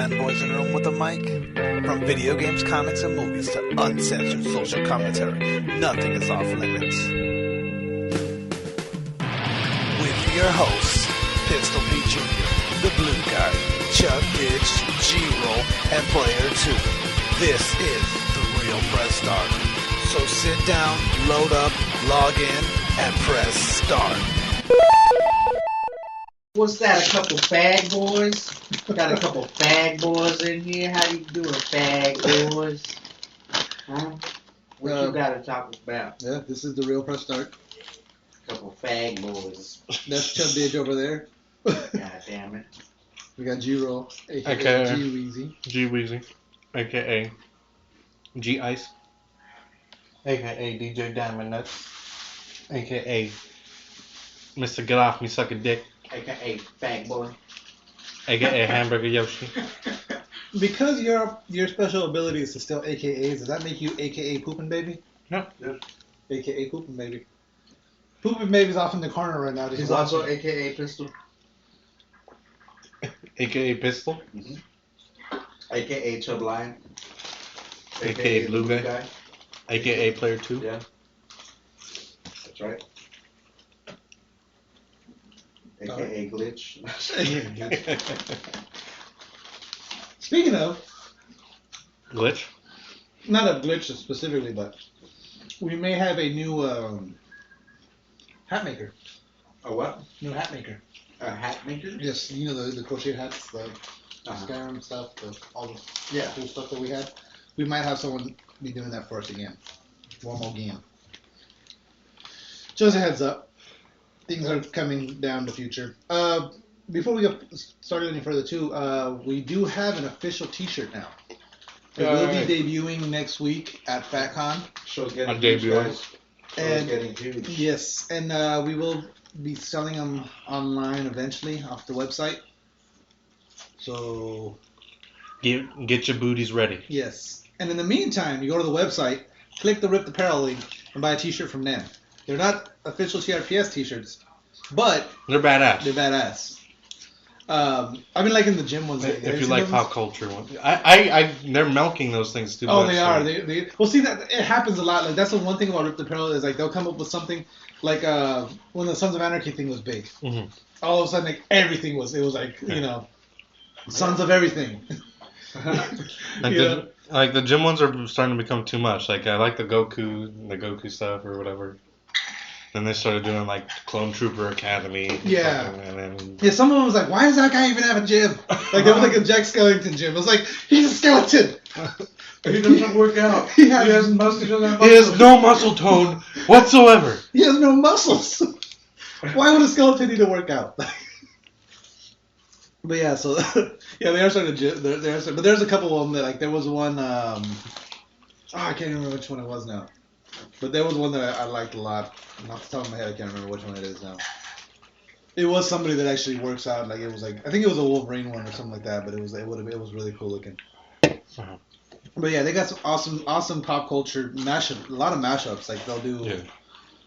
fanboys in a room with a mic? From video games, comics, and movies to uncensored social commentary, nothing is off limits. With your hosts, Pistol Pete Jr., The Blue Guy, Chuck Ditch, G-Roll, and Player 2. This is The Real Press Start. So sit down, load up, log in, and press start. What's that, a couple fag boys? Got a couple fag boys in here. How you doing, fag boys? Huh? What you got to talk about? Yeah, this is The Real Press Start. Couple fag boys. That's Chub Ditch over there. God damn it. We got G-Roll, a.k.a. G-Weezy. G-Weezy, a.k.a. G-Ice, a.k.a. DJ Diamond Nuts, a.k.a. Mr. Get Off Me Suck a Dick, AKA fag boy. a.k.a. Hamburger Yoshi. Because your special ability is to steal AKAs, does that make you AKA Poopin' Baby? No. Yeah. AKA Poopin' Baby. Poopin' Baby's off in the corner right now. He's also AKA Pistol. a.k.a. Pistol, AKA Chub Lion. a.k.a. Blue Guy, a.k.a. Player 2. Yeah. That's right. AKA Glitch. Speaking of, Glitch. not a glitch specifically, but we may have a new hat maker. A what? New hat maker. A hat maker? Yes, you know the crochet hats, the Skyrim stuff, all the cool stuff that we had. We might have someone be doing that for us again. One more game. Just a heads up. Things are coming down the future. Before we get started any further, too, we do have an official T-shirt now. It will be debuting next week at FatCon. Show's getting On huge, debut. guys. Show's And getting huge. yes, and we will be selling them online eventually off the website. So Get your booties ready. yes. And in the meantime, you go to the website, click the Ripped Apparel link, and buy a T-shirt from them. They're not official TRPS T-shirts, but They're badass. they're badass. I've been liking the gym ones. If you like pop culture ones, they're milking those things too much. Oh, they are. They well, see that it happens a lot. Like that's the one thing about Ripped Apparel is like they'll come up with something like when the Sons of Anarchy thing was big. Mm-hmm. All of a sudden, like everything was. It was like Sons of everything. Like the gym ones are starting to become too much. Like I like the Goku stuff or whatever. Then they started doing like Clone Trooper Academy. Yeah. And then Yeah, someone was like, "Why does that guy even have a gym?" Like there was like a Jack Skellington gym. It was like he's a skeleton. He doesn't work out. He has no muscle tone whatsoever. He has no muscles. Why would a skeleton need to work out? But yeah, so yeah, they are starting to. But there's a couple of them that like there was one. I can't remember which one it was now. But there was one that I liked a lot. Off the top of my head, I can't remember which one it is now. It was somebody that actually works out. Like it was like I think it was a Wolverine one or something like that. But it was really cool looking. Uh-huh. But yeah, they got some awesome pop culture mashup. A lot of mashups. Like they'll do. Yeah.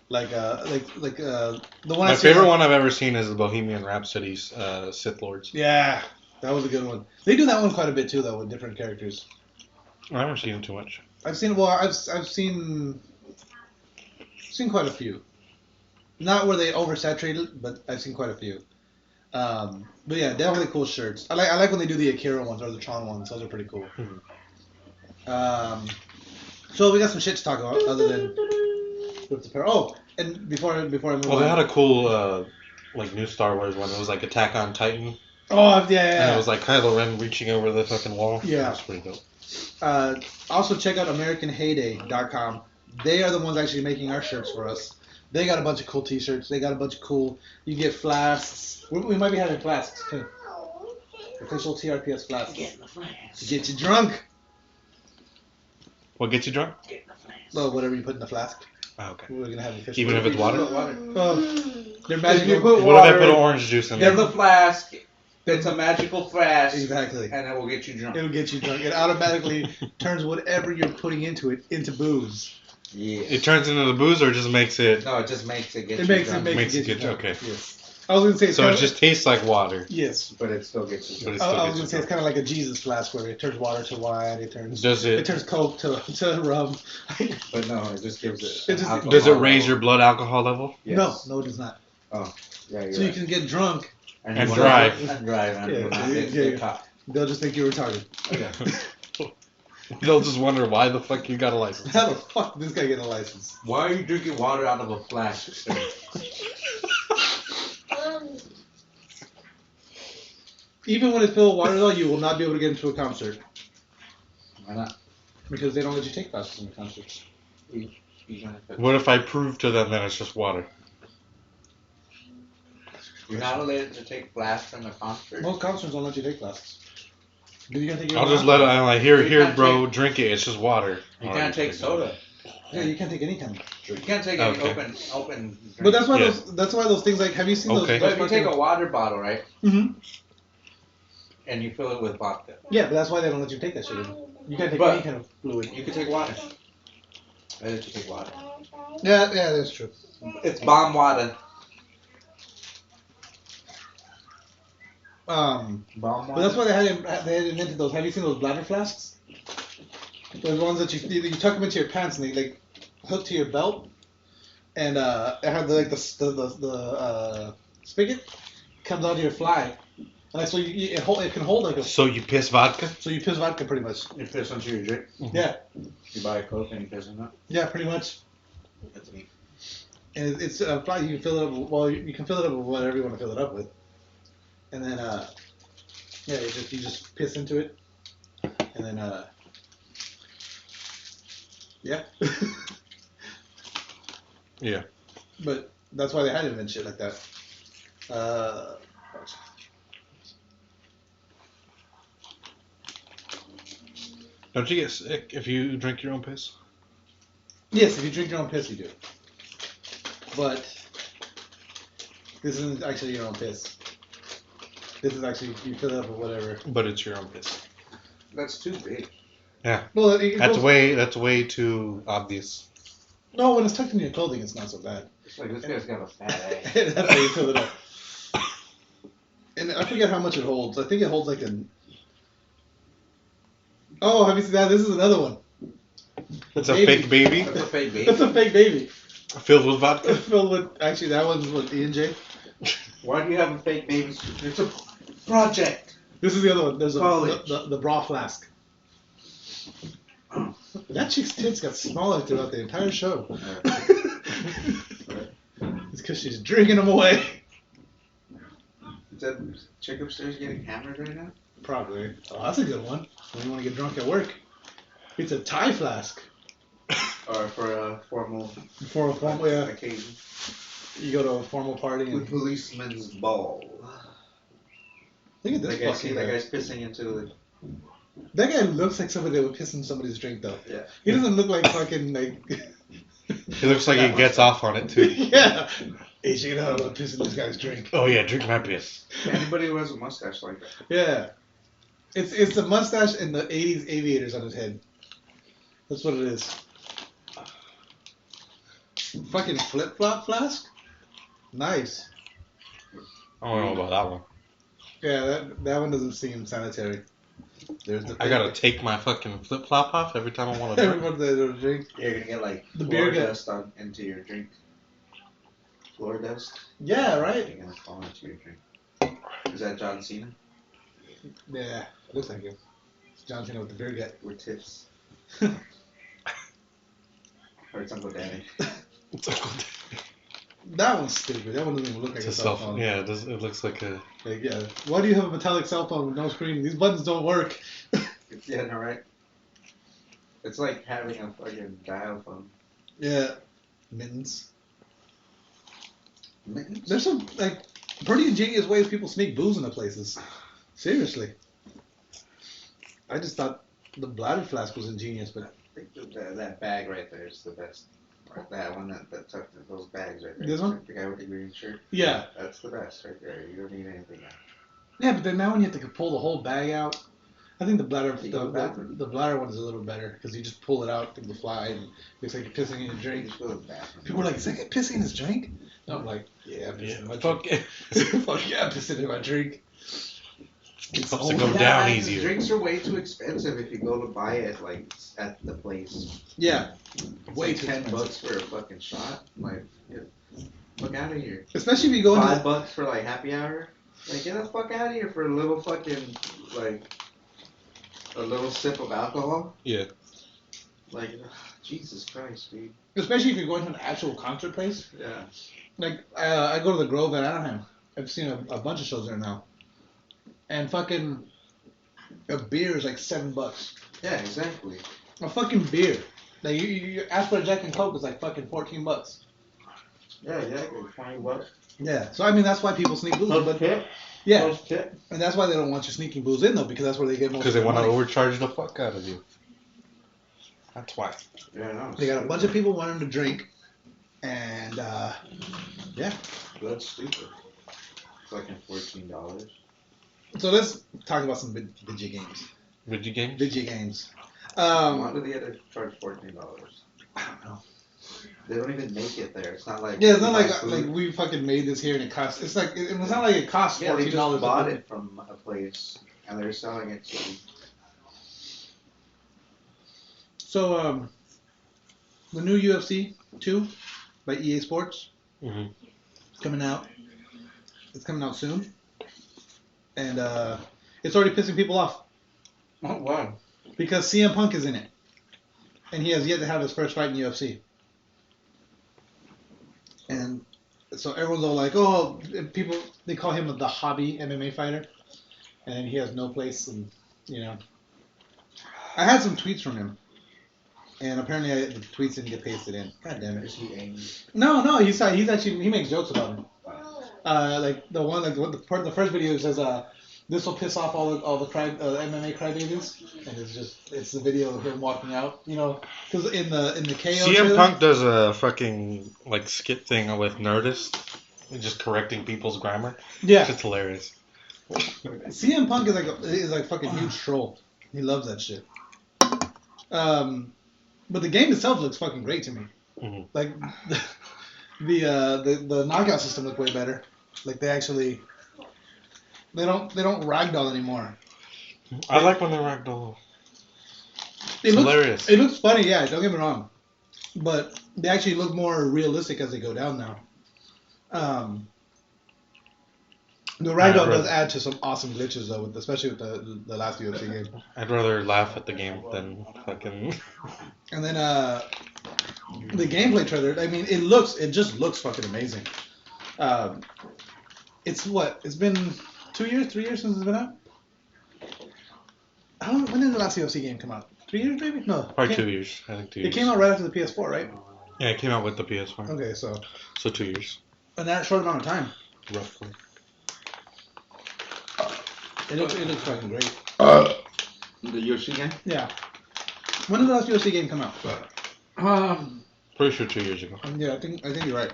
The one. My favorite one I've ever seen is the Bohemian Rhapsody's Sith Lords. Yeah, that was a good one. They do that one quite a bit too, though, with different characters. I haven't seen it too much. I've seen quite a few. Not where they oversaturated, but I've seen quite a few. But yeah, definitely cool shirts. I like when they do the Akira ones or the Tron ones. Those are pretty cool. Mm-hmm. So we got some shit to talk about other than Ripped Apparel. Oh, and before I move on. Well, they had a cool like new Star Wars one. It was like Attack on Titan. Oh yeah. And it was like Kylo Ren reaching over the fucking wall. Yeah. That was pretty dope. Also check out AmericanHeyday.com. They are the ones actually making our shirts for us. They got a bunch of cool T-shirts. They got a bunch of cool. You get flasks. We might be having flasks too. Official TRPS flasks. Get in the flask. To get you drunk. What gets you drunk? Get in the flask. Well, whatever you put in the flask. Oh, okay. We're gonna have the official. Even if it's water? They're If magical. you put What if I water put an orange juice in in there? the flask, it's a magical flask. Exactly. And it will get you drunk. It'll get you drunk. It automatically turns whatever you're putting into it into booze. Yeah. It turns into the booze or just makes it... No, it just makes it get It you makes drunk. it Makes it get you get- drunk. okay. Yes. I was gonna say. So it just tastes like water. Yes. But it still gets you. But it I still was gets gonna you say it's drunk. kind of like a Jesus flask where it turns water to wine. It turns. Does It it? turns Coke to rum. But no, it just gives it. It just- alcohol Does it raise level. your blood alcohol level? Yes. No, it does not. Oh, yeah, you're So you right. can get drunk. And and you drive. wanna- And drive. And Yeah, will not yeah, get yeah. caught. They'll just think you're retarded. Okay. They'll just wonder why the fuck you got a license. How the fuck did this guy get a license? Why are you drinking water out of a flask, sir? Even when it's filled with water, though, you will not be able to get into a concert Why not? because they don't let you take classes in the concerts. What if I prove to them that it's just water? You're not allowed to take flasks from the concert. Most concerts don't let you take classes. You can take your I'll own just let it. alcohol. I'm like, here, You here, can't bro, drink it. It's just water. You All can't right, take take it. soda. Yeah, you can't take any kind of You drink. can't take any Okay. open drink. But that's why Yeah. that's why those things like have you seen Okay. But if you take a water bottle, right, Mm-hmm. and you fill it with vodka, Yeah, but that's why they don't let you take that shit in. You can't take But- any kind of fluid. you can take water. I let you take water. Yeah, that's true. It's bomb water. Bomb water. But that's why they had invented those. Have you seen those bladder flasks? Those ones that you tuck them into your pants and they like hook to your belt, and it had the spigot comes out of your fly, and like, so it can hold like a. So you piss vodka? So you piss vodka pretty much. You piss into your drink. Yeah, You buy a Coke and you piss in it. yeah, pretty much. That's neat. And it's a fly. You can fill it up. Well, you can fill it up with whatever you want to fill it up with, and then yeah, you just piss into it, and then yeah. Yeah. But that's why they had to invent shit like that. Don't you get sick if you drink your own piss? Yes, if you drink your own piss, you do. But this isn't actually your own piss. This is actually you fill it up with whatever. But it's your own piss. That's too big. Well, it That's goes- that's way too obvious. No, when it's tucked in your clothing, it's not so bad. It's like this guy's got a fat ass. That's how you fill it up. And I forget how much it holds. I think it holds like an. Oh, have you seen that? This is another one. It's a fake baby That's a fake baby. It's a fake baby. filled with vodka. It's filled with. Actually, that one's with E&J. Why do you have a fake baby? It's a project. This is the other one. There's College. the bra flask. That chick's tits got smaller throughout the entire show. It's because she's drinking them away. Is that chick upstairs getting hammered right now? Probably. Oh, that's a good one. When you want to get drunk at work. It's a Thai flask. Or for a formal For a formal, yeah. occasion? You go to a formal party The and policeman's ball. look at this That guy, fucking that guy. guy's pissing into the. That guy looks like somebody that would piss in somebody's drink, though. Yeah. He doesn't look like fucking like. It looks like he gets off on it too. Yeah. Hey, check it out. I'm gonna piss in this guy's drink. Oh yeah, drink my piss. Anybody who has a mustache like that. Yeah. It's the mustache and the 80s aviators on his head. That's what it is. Fucking flip-flop flask? Nice. I don't know about that one. Yeah, that one doesn't seem sanitary. There's the I gotta take my fucking flip flop off every time I want to drink. everyone that drink. You're gonna get like The floor beer gut. dust into your drink. Floor dust? Yeah, right? You're gonna fall into your drink. Is that John Cena? Yeah, looks like him. It's John Cena with the beer gut. With tits? Or it's Uncle Danny? That one's stupid. That one doesn't even look like It's a a cell cell phone. phone. Yeah, it looks like a. Like, yeah. Why do you have a metallic cell phone with no screen? These buttons don't work. Yeah, no, right? It's like having a fucking dial phone. Yeah. Mittens. Mittens? There's some, like, pretty ingenious ways people sneak booze into places. Seriously. I just thought the bladder flask was ingenious, but I think that bag right there is the best. Or that one that tucked in those bags right there. This one? The guy with the green shirt. yeah. That's the best right there. You don't need anything else. Yeah, but then now when you have to pull the whole bag out, I think the bladder You go to the bathroom. the bladder one is a little better because you just pull it out through the fly and it's like you're pissing in your drink. Just go to the bathroom. People are like, is that guy pissing in his drink? And I'm like, yeah, I'm pissing in my Fuck drink. Fuck yeah, I'm pissing in my drink. It's It's to go only- down man, easier. Drinks are way too expensive if you go to buy it like at the place. Yeah, It's way like too $10 expensive. for a fucking shot. Like, get the fuck out of here. Especially if you go into $5 for like happy hour. Like, get the fuck out of here for a little fucking like a little sip of alcohol. Yeah. Like, Jesus Christ, dude. especially if you're going to an actual concert place. Yeah. Like, I go to the Grove at Anaheim. I've seen a bunch of shows there now. And fucking a beer is like $7. Yeah, exactly. A fucking beer. Like you ask for a Jack and Coke is like fucking $14. Yeah, exactly. $20. Yeah. So I mean that's why people sneak booze. Plus But tip. yeah, Plus tip. and that's why they don't want you sneaking booze in though because that's where they get most. Because of they their want to money. overcharge the fuck out of you. That's why. Yeah, no. They got a bunch of people wanting to drink, and yeah. That's stupid. Fucking $14. So let's talk about some video games. Video games? Video games. Why do they have to charge $14? I don't know. They don't even make it there. It's not like Yeah, it's not you buy like food. we fucking made this here and it costs. It's like it's not like it costs Yeah, they $14. just bought it from a place and they're selling it to. So the new UFC 2 by EA Sports Mm-hmm. coming out. It's coming out soon, and it's already pissing people off Oh wow! because CM Punk is in it, and he has yet to have his first fight in UFC. And so everyone's all like, "Oh, people they call him the hobby MMA fighter," and he has no place, and you know. I had some tweets from him, and apparently the tweets didn't get pasted in. God damn it! Is he angry? No, he's actually he makes jokes about him. Like the one like the first video says this will piss off all the MMA crybabies, and it's the video of him walking out, you know, because in the KO CM trailer, Punk does a fucking like skit thing with Nerdist, just correcting people's grammar. yeah, It's hilarious. CM Punk is like fucking huge troll. He loves that shit. But the game itself looks fucking great to me. Mhm. Like the knockout system looks way better. Like they don't ragdoll anymore. I like when they ragdoll. It looks hilarious. It looks funny, yeah. Don't get me wrong, but they actually look more realistic as they go down now. The ragdoll does add to some awesome glitches though, especially with the last UFC game. I'd rather laugh at the game than fucking. And then the gameplay trailer. I mean, it just looks fucking amazing. It's been 2 years, 3 years since it's been out. When did the last UFC game come out? 3 years maybe? No. Probably 2 years. I think 2 years. It came out right after the PS4, right? Yeah, it came out with the PS4. Okay, so So 2 years, in that short amount of time, roughly. it looks fucking great. The UFC game? Yeah. When did the last UFC game come out? Pretty sure 2 years ago. Yeah, I think you're right.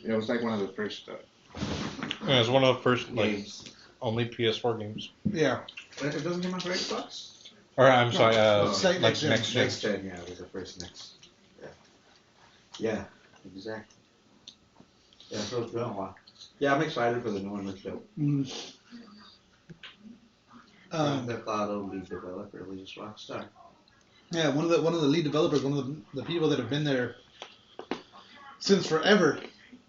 It was like one of the first Yeah, it was one of the first like games. only PS4 games. Yeah. It doesn't come out for Xbox? Or I'm sorry, it's like like next gen. next gen. Next gen, yeah, it was the first next. Yeah. Yeah, exactly. Yeah, so it's been a while. Yeah, I'm excited for the new one. Looks dope. Grand Theft Auto lead developer was just Rockstar. Yeah, one of the lead developers, one of the people that have been there since forever.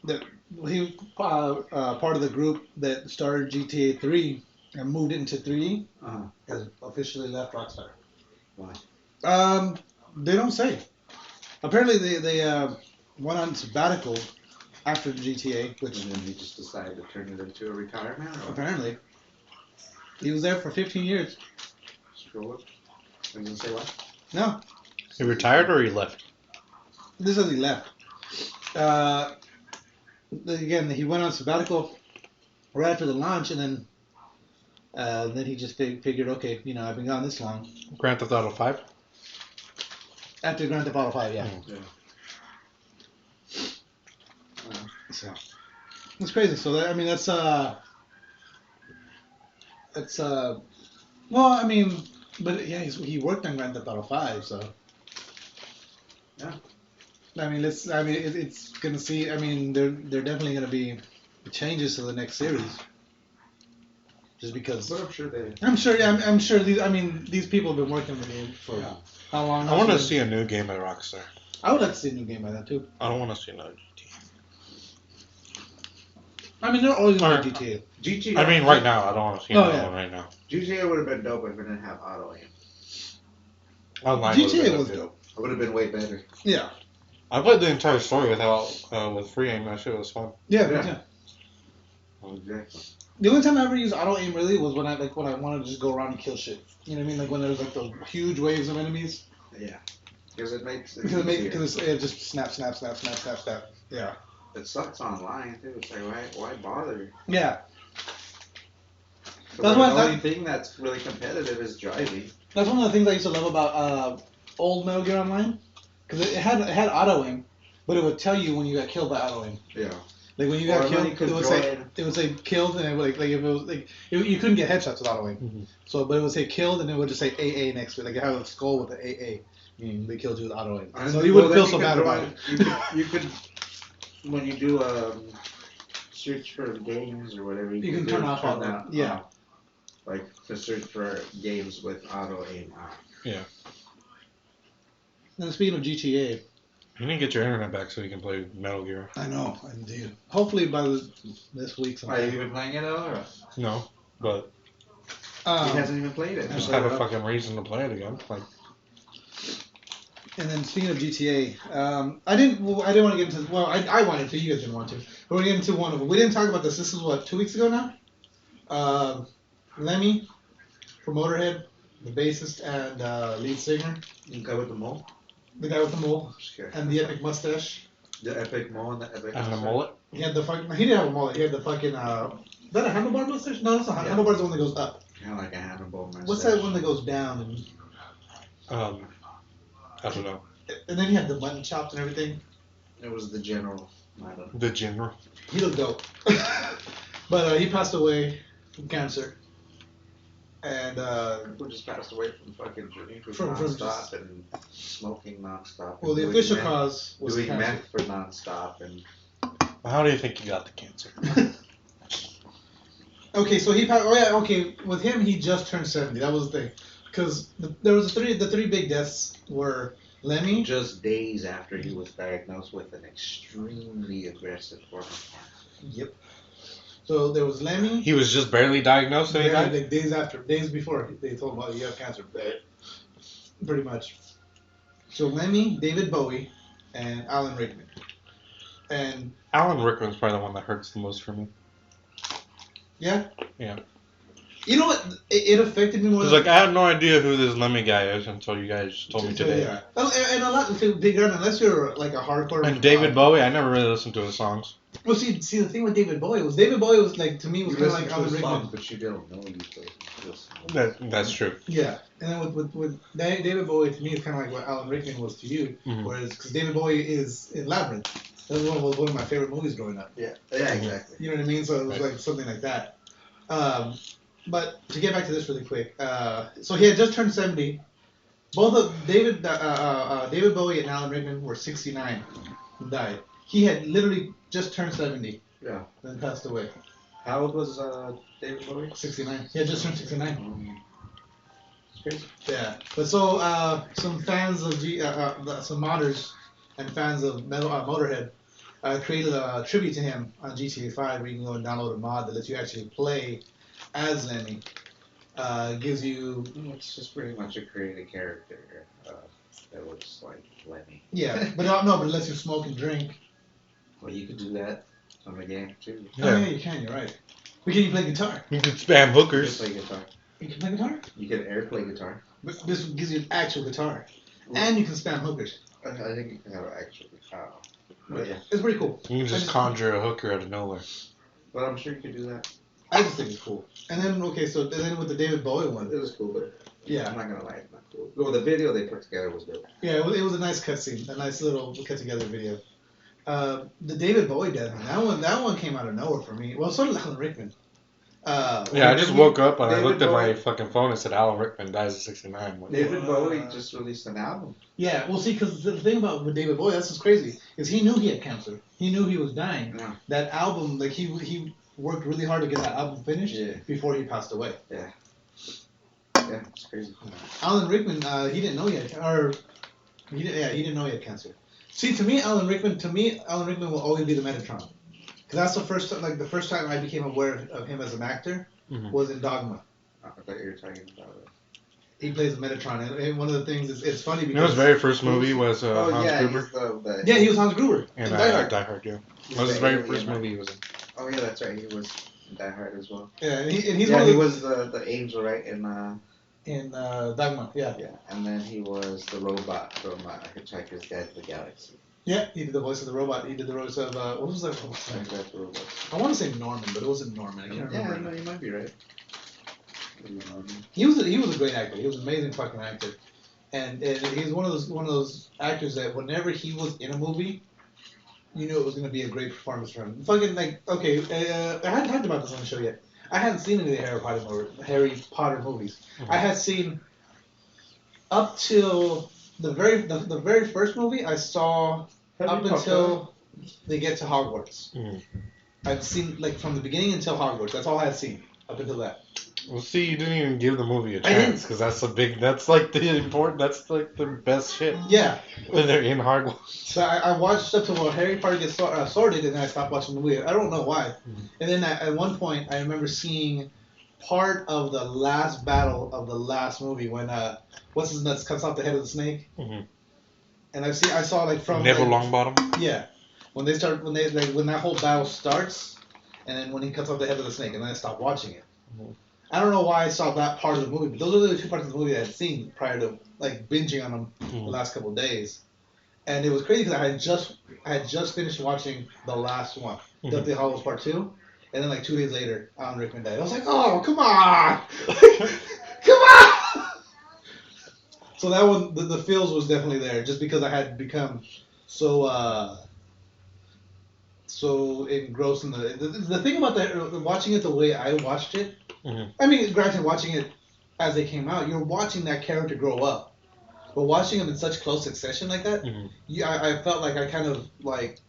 That he part of the group that started GTA 3 and moved into 3D has officially left Rockstar. Why? They don't say. Apparently they went on sabbatical after GTA, which And then he just decided to turn it into a retirement? Or apparently he was there for 15 years. scroll up? Does it say what? No, He retired or he left? this is he left. Again, he went on sabbatical right after the launch, and then he just figured, okay, you know, I've been gone this long. Grand Theft Auto 5? After Grand Theft Auto 5, yeah. Yeah. So it's crazy. So that, I mean, that's Well, I mean, but yeah, he worked on Grand Theft Auto 5, so. Yeah. I mean, it's gonna see. I mean, they're definitely gonna be changes to the next series. Just because. But I'm sure they. I'm sure. Yeah, I'm sure. These people have been working on the game for how long? I want to see a new game by Rockstar. I would like to see a new game by that too. I don't want to see another GTA. I mean, they're always going to GTA. GTA. I mean, right now, I don't want to see another one right now. GTA would have been dope if it didn't have auto aim. Online GTA was dope. It would have been way better. Yeah. I played the entire story with free aim. That shit was fun. Yeah. Exactly. The only time I ever used auto aim really was when I wanted to just go around and kill shit. You know what I mean? Like when there was like those huge waves of enemies. Yeah. Because it makes it Because it just snap. Yeah. It sucks online too. It's like why bother? Yeah. The only thing that's really competitive is driving. That's one of the things I used to love about old Metal Gear Online, because it had auto aim, but it would tell you when you got killed by auto aim. Yeah. Like when you got killed, it would say killed, and it would like if it was like you couldn't get headshots with auto aim. Mm-hmm. So, but it would say killed, and it would just say AA next to it, like it had a skull with the AA, meaning they killed you with auto aim. So you wouldn't feel so bad about it. You could when you do search for games or whatever, you can turn off all that. Yeah. Like to search for games with auto aim on. Yeah. And speaking of GTA, you need to get your internet back so you can play Metal Gear. I know, indeed. Hopefully by this week sometime. Are you even playing it or? No, but he hasn't even played it. Just have a fucking reason to play it again. Like. And then speaking of GTA, I didn't want to get into. Well, I wanted to. You guys didn't want to. But we're getting into one of them. We didn't talk about this. This is what 2 weeks ago now. Lemmy from Motorhead, the bassist and lead singer. The guy with the mole. The guy with the mole and the epic mustache. The epic mole and the epic. And the mullet. He had the fucking. He didn't have a mullet. He had the fucking. Is that a handlebar mustache? No, that's not. Handlebar's the one that goes up. Kind of like a handlebar mustache. What's that one that goes down? I don't know. And then he had the mutton chops and everything. It was the general. The general. He looked dope. But he passed away from cancer. And who just passed away from fucking drinking from nonstop and smoking nonstop. Well, the official cause was doing cancer. meth for nonstop and. How do you think he got the cancer? Okay, so he passed. Oh yeah, okay. With him, he just turned 70. That was the thing, because there was the three big deaths were Lemmy. Just days after he was diagnosed with an extremely aggressive form of cancer. Yep. So there was Lemmy. He was just barely diagnosed and he died? Like days before, they told him, "Oh, you have cancer." Pretty much. So Lemmy, David Bowie, and Alan Rickman. And Alan Rickman's probably the one that hurts the most for me. Yeah. Yeah. You know what? It affected me more. Because like I had no idea who this Lemmy guy is until you guys told me today. Yeah. And a lot of bigger, unless you're like a hardcore. And David Bowie, I never really listened to his songs. Well, see, the thing with David Bowie was like to me was kind of like Alan Rickman. But you don't know you That's true. Yeah, and then with David Bowie to me is kind of like what Alan Rickman was to you, whereas because David Bowie is in Labyrinth. That was one of my favorite movies growing up. Yeah, exactly. You know what I mean? So it was like something like that. But to get back to this really quick, so he had just turned 70. Both of David Bowie and Alan Rickman were 69 and died. He had literally just turned 70. Yeah. Then passed away. How old was David Bowie? 69. He had just turned 69. It's crazy. Yeah. But so some fans of some modders and fans of Motorhead created a tribute to him on GTA 5 where you can go and download a mod that lets you actually play as Lemmy. Gives you... It's just pretty much a created character that looks like Lemmy. Yeah, but it lets you smoke and drink. Well, you could do that on the game too. Yeah. Oh yeah, you can. You're right. But can you play guitar? You could spam hookers. You can play guitar. You can play guitar? You can airplay guitar. But this gives you an actual guitar. And you can spam hookers. I think you can have an actual guitar. But yeah. It's pretty cool. You can just conjure a hooker out of nowhere. But I'm sure you could do that. I just think it's cool. And then, then with the David Bowie one. It was cool, but yeah. I'm not going to lie, it's not cool. Well, the video they put together was dope. Yeah, it was a nice cutscene. A nice little cut-together video. The David Bowie death, that one came out of nowhere for me. Well, so did Alan Rickman. Yeah, I just woke up and I David looked at my Bowie. fucking phone and said Alan Rickman dies at 69. I'm like, David Bowie just released an album. Yeah, well, see, because the thing about with David Bowie, that's what's crazy, is he knew he had cancer. He knew he was dying. Yeah. That album, like, he worked really hard to get that album finished before he passed away. Yeah. Yeah, it's crazy. Alan Rickman, he didn't know he had, he didn't know he had cancer. See, to me, Alan Rickman will always be the Metatron. Because that's the first time I became aware of him as an actor was in Dogma. I thought you were talking about it. He plays Metatron, and one of the things it's funny because you know, his very first movie was Hans Gruber. Yeah, he was Hans Gruber. And Die Hard. Die Hard, yeah. That was his very first movie he was in. Oh yeah, that's right. He was in Die Hard as well. Yeah, and he's yeah, one of he was the angel, right? In Dogma, yeah. Yeah, and then he was the robot from Hitchhiker's Guide to the Galaxy. Yeah, he did the voice of the robot. He did the voice of what was that? I want to say Norman, but it wasn't Norman. I can't remember. Yeah, no, you might be right. He was a great actor. He was an amazing fucking actor, and he's one of those actors that whenever he was in a movie, you knew it was going to be a great performance from him. Fucking like okay, I hadn't talked about this on the show yet. I hadn't seen any of the Harry Potter movies. Mm-hmm. I had seen up till the very first movie I saw up until they get to Hogwarts. Mm-hmm. I've seen like from the beginning until Hogwarts. That's all I had seen up until that. Well, see, you didn't even give the movie a chance because that's like the best shit. Yeah. When they're in Hogwarts. So I watched up to where Harry Potter gets sorted, and then I stopped watching the movie. I don't know why. Mm-hmm. And then at one point, I remember seeing part of the last battle of the last movie when what's his nuts cuts off the head of the snake. Mm-hmm. And I saw like from Neville Longbottom. Yeah. When that whole battle starts, and then when he cuts off the head of the snake, and then I stopped watching it. Mm-hmm. I don't know why I saw that part of the movie, but those are the two parts of the movie I had seen prior to like binging on them the last couple of days, and it was crazy because I had just finished watching the last one, Deathly Hallows Part 2, and then like 2 days later, Alan Rickman died. I was like, oh come on, come on! So that one, the feels was definitely there, just because I had become so engrossed in the thing about watching it the way I watched it. Mm-hmm. I mean, granted, watching it as they came out, you're watching that character grow up. But watching them in such close succession like that, I felt like I kind of like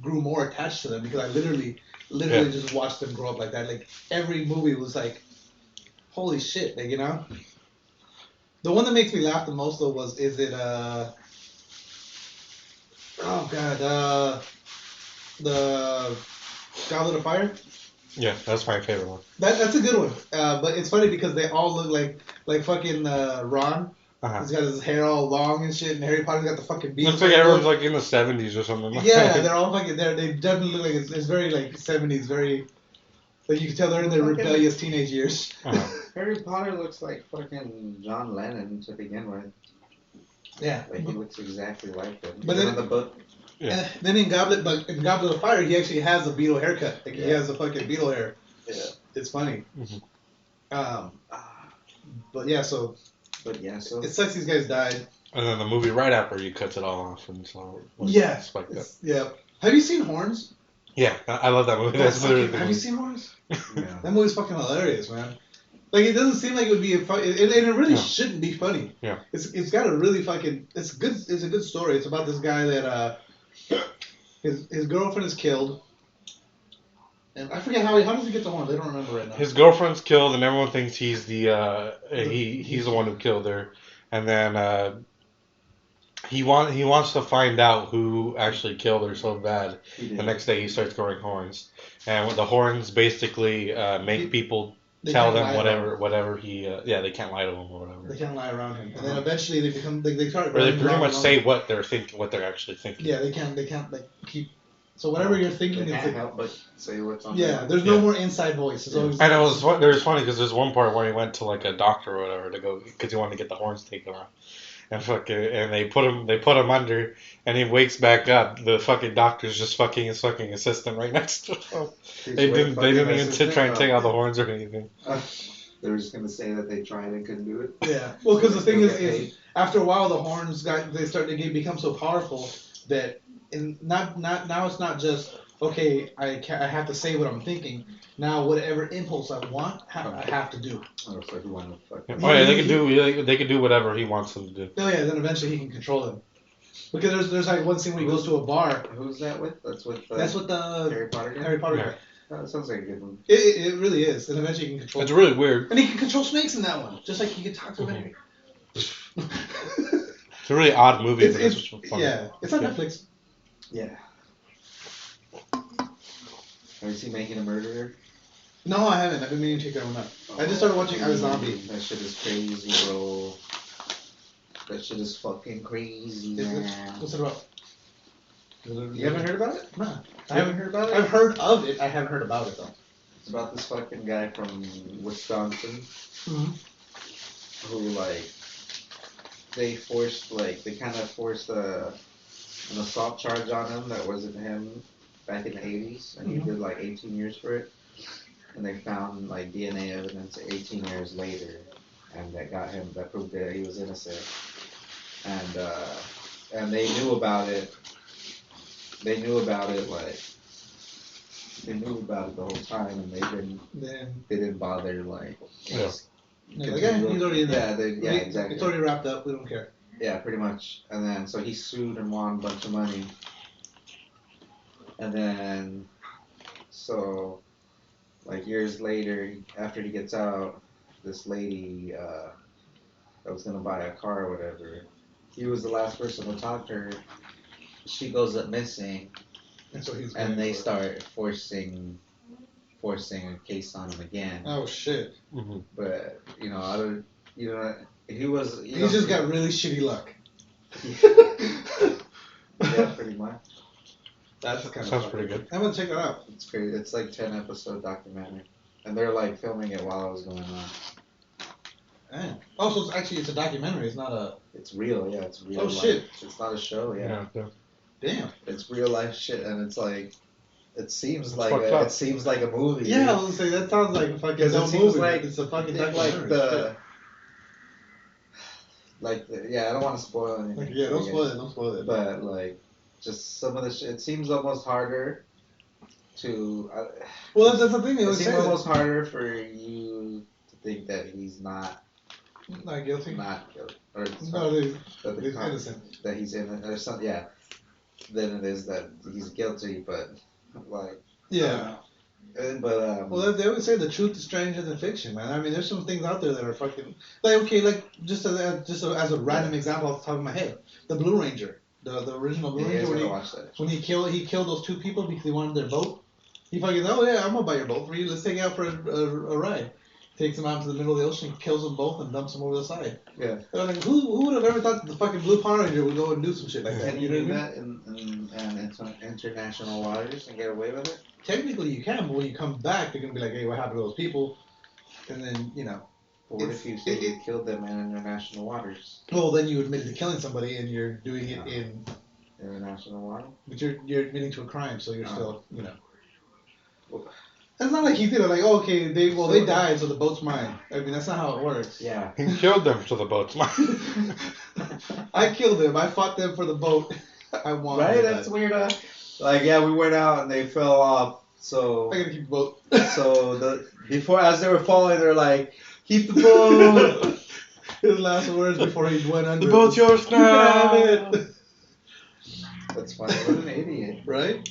grew more attached to them because I literally just watched them grow up like that. Like every movie was like, holy shit, like, you know. The one that makes me laugh the most though the Goblet of Fire. Yeah, that's my favorite one. That's a good one. But it's funny because they all look like fucking Ron. Uh-huh. He's got his hair all long and shit, and Harry Potter's got the fucking beard. Looks like everyone's like in the 70s or something. Yeah, they're all fucking there. They definitely look like it's very like 70s, very like you can tell they're in their rebellious teenage years. Uh-huh. Harry Potter looks like fucking John Lennon to begin with. Yeah, like he looks exactly like him. But then in the book. Yeah. Then in Goblet of Fire, he actually has a Beetle haircut. Like he has a fucking Beetle hair. Yeah, it's funny. Mm-hmm. But yeah, so it sucks these guys died. And then the movie right after he cuts it all off, and so like that. Yeah. Have you seen Horns? Yeah, I love that movie. Have you seen Horns? Yeah. That movie's fucking hilarious, man. Like it doesn't seem like it would be and it really shouldn't be funny. Yeah. It's got a really fucking it's a good story. It's about this guy that his girlfriend is killed. And I forget how does he get to Horns? I don't remember right now. His girlfriend's killed, and everyone thinks he's the he's the one who killed her. And then he wants to find out who actually killed her so bad. The next day he starts growing horns, and the horns basically make people tell them whatever he they can't lie to him or whatever. They can't lie around him, and then eventually they become they start. Or they pretty much say what they're actually thinking. Yeah, they can't like keep. So whatever you're thinking, they can't help but say what's on. Yeah, there's no more inside voice. It's always. And it was funny because there's one part where he went to like a doctor or whatever to go because he wanted to get the horns taken off, and they put him under, and he wakes back up. The fucking doctor's just fucking his fucking assistant right next to him. They didn't even try and take out the horns or anything. They were just gonna say that they tried and couldn't do it. Yeah, well, because the thing is, after a while, the horns become so powerful that. And now it's not just okay, I have to say what I'm thinking. Now, whatever impulse I want, I have to do. Oh, so he wanted to fuck. Oh yeah, they can do whatever he wants them to do. Oh yeah, then eventually he can control them. Because there's like one scene where he goes to a bar. Who's that with? That's with the Harry Potter guy? Harry Potter Yeah. guy. Oh, that sounds like a good one. It really is. And eventually he can control. It's really weird. And he can control snakes in that one, just like he can talk to them. It's a really odd movie. But it's funny. Yeah, it's on Yeah. Netflix. Yeah. Have you seen Making a Murderer? No, I haven't. I've been meaning to check that one out. I just started watching I Zombie. That shit is crazy, bro. That shit is fucking crazy, man. What's it about? You haven't heard about it? No. I haven't heard about it? I've heard of it. I haven't heard about it though. It's about this fucking guy from Wisconsin who, like, they kind of forced an assault charge on him that wasn't him back in the 80s, and he did like 18 years for it. And they found like DNA evidence 18 years later, and that proved that he was innocent. And they knew about it. They knew about it the whole time, and they didn't bother like. Yeah. Like, yeah, he's already in there. Yeah, exactly. It's already wrapped up. We don't care. Yeah, pretty much. And then so he sued and won a bunch of money. And then so like years later, after he gets out, this lady that was gonna buy a car or whatever, he was the last person to talk to her. She goes up missing, And so he's. and they start forcing a case on him again. Oh shit! Mm-hmm. But he was. He's just got really shitty luck. Yeah, pretty much. That's kind of Sounds pretty good. I'm gonna check that out. It's crazy. It's like 10-episode documentary, and they're like filming it while it was going on. Damn. Oh, so it's a documentary. It's not a. It's real, yeah. It's real. Oh, life. shit. It's not a show, yeah. Damn. It's real life shit, and it's like, it seems It's like fucked up. it seems like a movie. Yeah, I was gonna say that sounds like a fucking Because it dumb seems movie. like It's a fucking like documentary. yeah. I don't want to spoil anything. Like, yeah, don't spoil it. Don't spoil it. But like, just some of the shit. It seems almost harder to. Well, that's the thing. They It always seems say that. almost harder for you to think that he's not guilty. guilty, or No, that, he's innocent. that he's in or something. Yeah, than it is that he's guilty. But like, Yeah. but Well, they always say the truth is stranger than fiction, man. I mean, there's some things out there that are fucking like okay, like just as a random example off the top of my head, the Blue Ranger, the original Blue you guys Ranger, gotta watch that. when he killed those two people because he wanted their boat. He fucking I'm gonna buy your boat for you. Let's take it out for a ride. Takes them out to the middle of the ocean, kills them both, and dumps them over the side. Yeah. And I'm like, who would have ever thought that the fucking Blue Power Ranger would go and do some shit like that? Can you know do what I mean? that in international waters and get away with it? Technically, you can, but when you come back, they're gonna be like, hey, what happened to those people? And then But what if you say you killed them in international waters? well, then you admitted to killing somebody, and you're doing it in, International water? but you're admitting to a crime, so you're still, Well- It's not like he's like, oh, okay, they died, so the boat's mine. I mean, that's not how it works. Yeah. He killed them to the boat's mine. I killed them. I fought them for the boat. I won. Right? That's weird. Like, yeah, we went out and they fell off. So, I gotta keep the boat. before as they were falling, they're like, keep the boat. His last words before he went under. The boat's yours You can now. have it. That's funny. What an idiot. Right?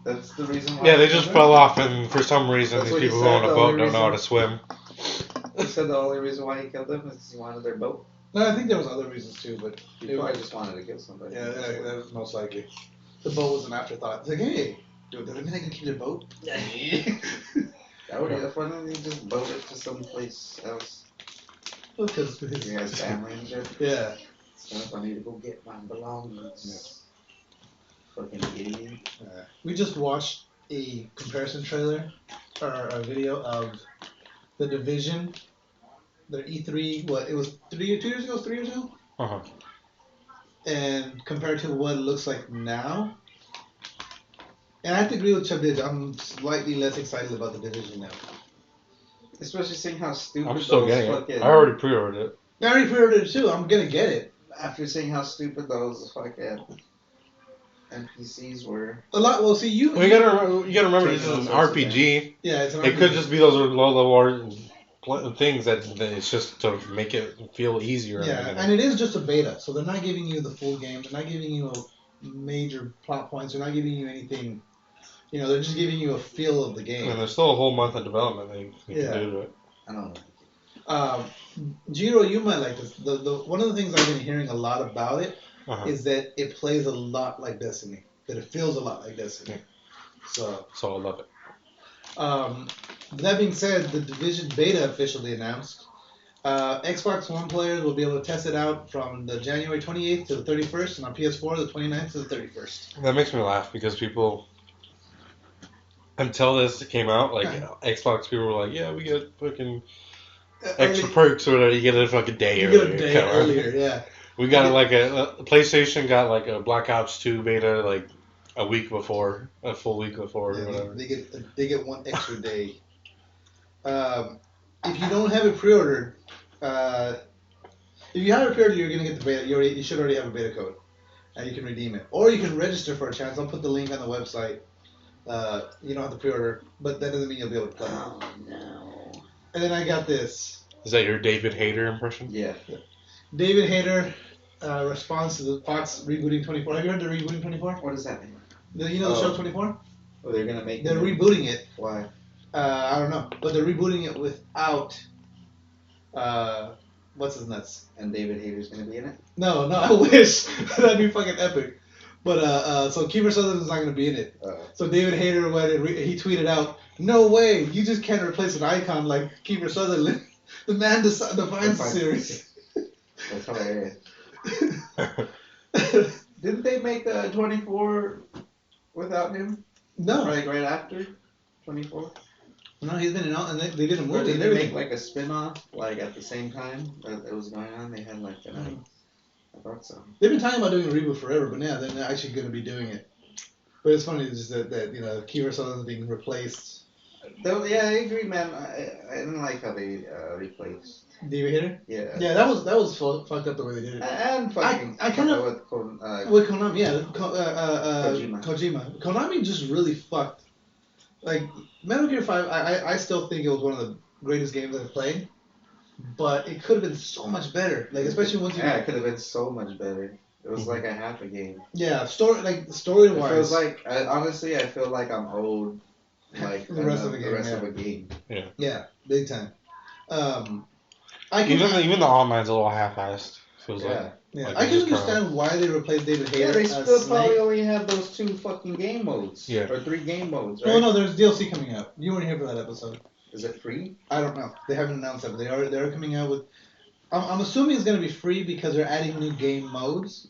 That's the reason why. Yeah, they just fell off, and for some reason, That's these what he people who said, own a the boat only don't know how to reason- swim. He said the only reason why he killed them is he wanted their boat. No, I think there was other reasons too, but He probably just wanted to kill somebody. yeah, that was most likely. The boat was an afterthought. It's like, hey, does that mean I can keep their boat? That would be fun if you just boat it to someplace else. Well, because He has family and shit. yeah. It's kind of funny to go get my belongings. Fucking idiot. We just watched a comparison trailer or a video of the Division. Their E3, what it was 3 years ago, 3 years ago, Uh-huh. and compared to what it looks like now. And I have to agree with Chubb. I'm slightly less excited about the Division now. Especially seeing how stupid I'm still those getting fucking... it. I already pre-ordered it. I already pre-ordered it too. I'm gonna get it. After seeing how stupid those fucking... NPCs were. A lot. Well, see, you You gotta remember this is Taking an all sorts of RPG. yeah, it's an It could RPG. just be those low level things that it's just to make it feel easier. Yeah, and it is just a beta, so they're not giving you the full game. They're not giving you major plot points. They're not giving you anything. You know, they're just giving you a feel of the game. And there's still a whole month of development they Yeah. can do to it. I don't know. Jiro, you might like this. The one of the things I've been hearing a lot about it is that it plays a lot like Destiny. That it feels a lot like Destiny. So I love it. That being said, the Division beta officially announced. Xbox One players will be able to test it out from the January 28th to the 31st, and on PS4 the 29th to the 31st. That makes me laugh because people, until this came out, like Xbox people were like, yeah, we get fucking extra perks or whatever. You get it a fucking day You earlier. get a day earlier, yeah. We got like a PlayStation got like a Black Ops 2 beta like a week before, a full week before, or whatever. They get one extra day. If you don't have it pre-ordered, if you have it pre-ordered, you're gonna get the beta. You should already have a beta code, and you can redeem it, or you can register for a chance. I'll put the link on the website. You don't have to pre-order, but that doesn't mean you'll be able to play. Oh no. And then I got this. Is that your David Hayter impression? Yeah. David Hayter responds to the Fox rebooting 24. Have you heard the rebooting 24? What does that mean? You know the show 24? Oh, they're gonna make. They're rebooting it. Why? I don't know, but they're rebooting it without. What's his nuts? And David Hayter's gonna be in it. No, I wish. That'd be fucking epic. But so Kiefer Sutherland's not gonna be in it. So David Hayter went and he tweeted out, "No way! You just can't replace an icon like Kiefer Sutherland. The man defines the series." That's hilarious. Didn't they make 24 without him? No, Right after 24. no, he's been in all, and they did a Or movie did and they make everything. like a spin-off like at the same time that it was going on? They had like I thought so. They've been talking about doing a reboot forever, but now they're actually gonna be doing it. But it's funny just that Kiefer Sutherland's being replaced. Though, yeah, I agree, man. I didn't like how they replaced. David Hayter? Yeah. Yeah, that was fucked up the way they did it. And fucking. I kind of with with Konami, yeah, Kojima. Konami just really fucked. Like Metal Gear 5, I still think it was one of the greatest games I've played, but it could have been so much better. Like especially once you it could have been so much better. It was like a half a game. yeah, story It wise. feels like honestly, I feel like I'm owed like The rest of the game, of a game. Yeah, big time. Even the online's a little half-assed. Feels like. Yeah, Like I they can just understand why they replaced David Hayter. Yeah, they as still Snake. probably only have those 2 fucking game modes. Yeah. Or 3 game modes, right? Oh no, there's DLC coming out. You weren't here for that episode. Is it free? I don't know. They haven't announced that, but they're coming out with. I'm assuming it's gonna be free because they're adding new game modes.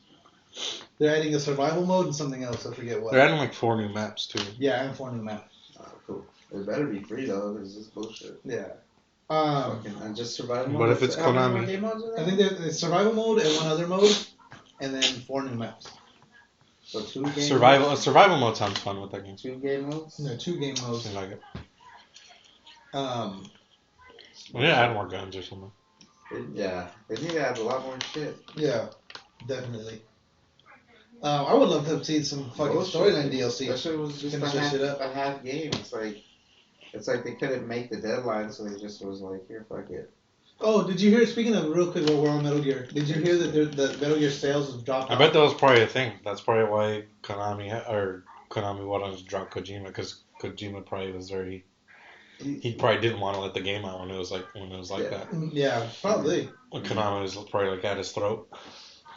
They're adding a survival mode and something else. I forget what. They're adding like 4 new maps too. Yeah, and 4 new maps. Oh, cool. It better be free though, because this is bullshit. Yeah. And just survival mode. But if it's How many more Konami- game modes are there? I think there's survival mode and 1 other mode, and then 4 new maps. So 2 game Survival mode sounds fun with that game. 2 game modes? No, 2 game modes. Seems like it. Yeah, We need to add more guns or something. Yeah. They need to add a lot more shit. definitely. I would love to have seen some fucking Bullshit. storyline DLC. That shit was just Finish that shit up. a half game. It's like they couldn't make the deadline, so they just was like, here, fuck it. Oh, did you hear? Speaking of real quick, while we're on Metal Gear, did you hear that the Metal Gear sales have dropped? I bet that was probably a thing. That's probably why Konami wanted to drop Kojima, because Kojima probably was very. He probably didn't want to let the game out when it was like that. Yeah, probably. Konami was probably like at his throat.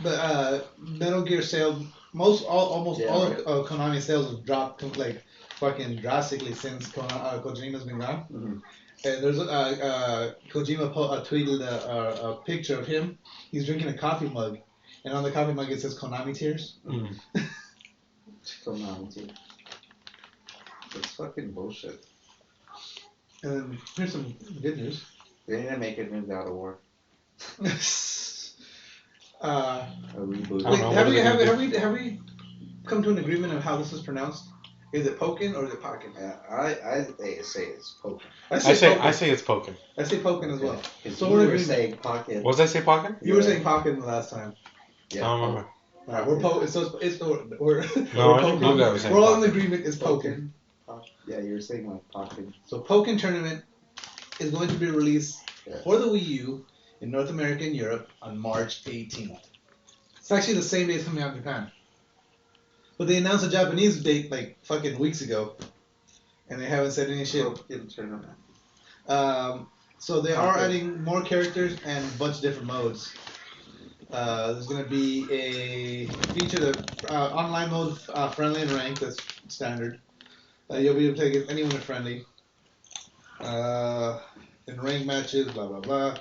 But Metal Gear sales, almost all of Konami sales have dropped like fucking drastically since Kojima's been gone. Mm-hmm. And there's Kojima tweeted a picture of him. He's drinking a coffee mug, and on the coffee mug it says Konami tears. Mm. Konami too. It's fucking bullshit. And here's some good news. They need to make a new God of War. A reboot. I don't know, Have we come to an agreement of how this is pronounced? Is it Pokin or is it Pokin? I say it's Pokin. I say it's Pokin. I say Pokin as well. Because So you we're were agreement. saying Pocket. What did I say, Pokin? You were saying Pokin the last time. Yeah. I don't remember. Alright, we're No, I we're think Blue Guy was saying We're all in Pokken. agreement. It's Pokken. Yeah, you were saying like Pokken. So Pokken Tournament is going to be released for the Wii U in North America and Europe on March 18th. It's actually the same day it's coming out in Japan. But they announced a Japanese date like fucking weeks ago, and they haven't said any shit. Pokken Tournament. So they are adding more characters and a bunch of different modes. There's going to be a feature of online mode, friendly and ranked. That's standard. You'll be able to take anyone in friendly. In ranked matches, blah blah blah.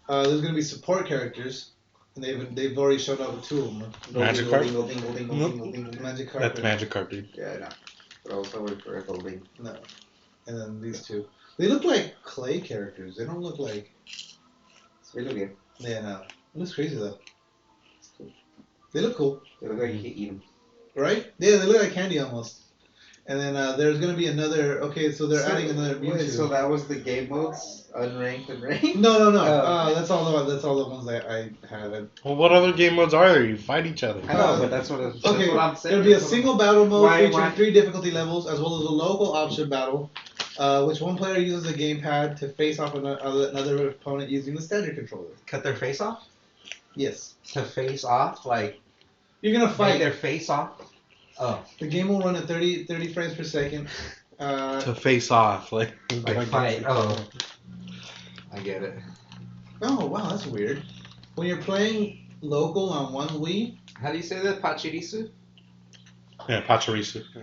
There's going to be support characters, and they've already shown up with two of them. Magic Carp? Magic Carp. That's Magic Carp, dude. Yeah, I know. But also wait for a Golding. No. And then these two. They look like clay characters. They don't look like. It's a video game. Yeah, no. It looks crazy though. It's cool. They look cool. They look like you can eat them. Right? Yeah, they look like candy almost. And then there's going to be another. Okay, so they're adding another Mewtwo. Wait, so that was the game modes? Unranked and ranked? No. Oh. That's all the ones I have. Well, what other game modes are there? You fight each other. I know, but that's what I'm saying. There'll be a single battle mode Why- featuring why- 3 difficulty levels, as well as a local option battle, which one player uses a gamepad to face off another opponent using the standard controller. Cut their face off? Yes. To face off? Like, You're gonna fight fight. their face off? Oh. The game will run at 30 frames per second. To face off, like Fight. Oh. I get it. Oh wow, that's weird. When you're playing local on one Wii, How do you say that? Pachirisu? Yeah, Pachirisu. Yeah.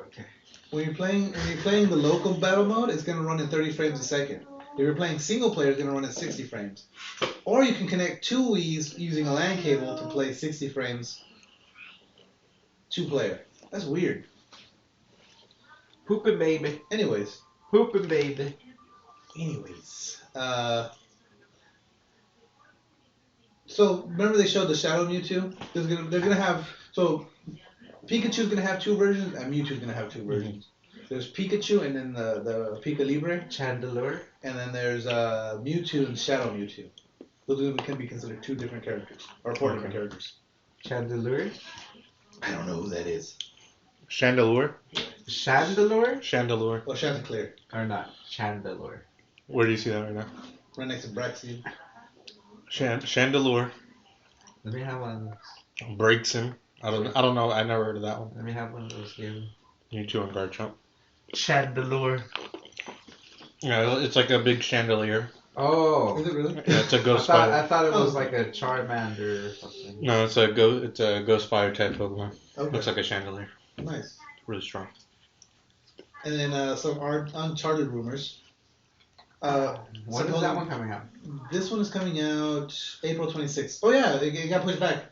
Okay. when you're playing the local battle mode, it's gonna run at 30 frames a second. If you're playing single player, it's gonna run at 60 frames. Or you can connect 2 Wii's using a LAN cable to play 60 frames. 2-player. That's weird. Poopin' baby. Anyways. Poopin' baby. So remember they showed the Shadow Mewtwo? They're gonna have Pikachu's gonna have 2 versions and Mewtwo's gonna have 2 versions. There's Pikachu and then the Pika Libre, Chandelure. and then there's Mewtwo and Shadow Mewtwo. Those can be considered 2 different characters or 4 different characters. Chandelure? I don't know who that is. Chandelure? Chandelure? Chandelure. Oh, Chanticleer, Or not? Chandelure. Where do you see that right now? right next to Braxian. Chandelure. Let me have one of those. Breaks him. I don't know. I never heard of that one. Let me have one of those here. Mewtwo and Garchomp. Chandelure. Yeah, it's like a big chandelier. Oh. Is it really? Yeah, it's a I ghost thought, fire. I thought it was Oh. like a Charmander or something. No, it's a ghost fire type Pokemon. Okay. Looks like a chandelier. Nice. Really strong. And then some Uncharted rumors. When is that one coming out? This one is coming out April 26th. Oh yeah, it got pushed back.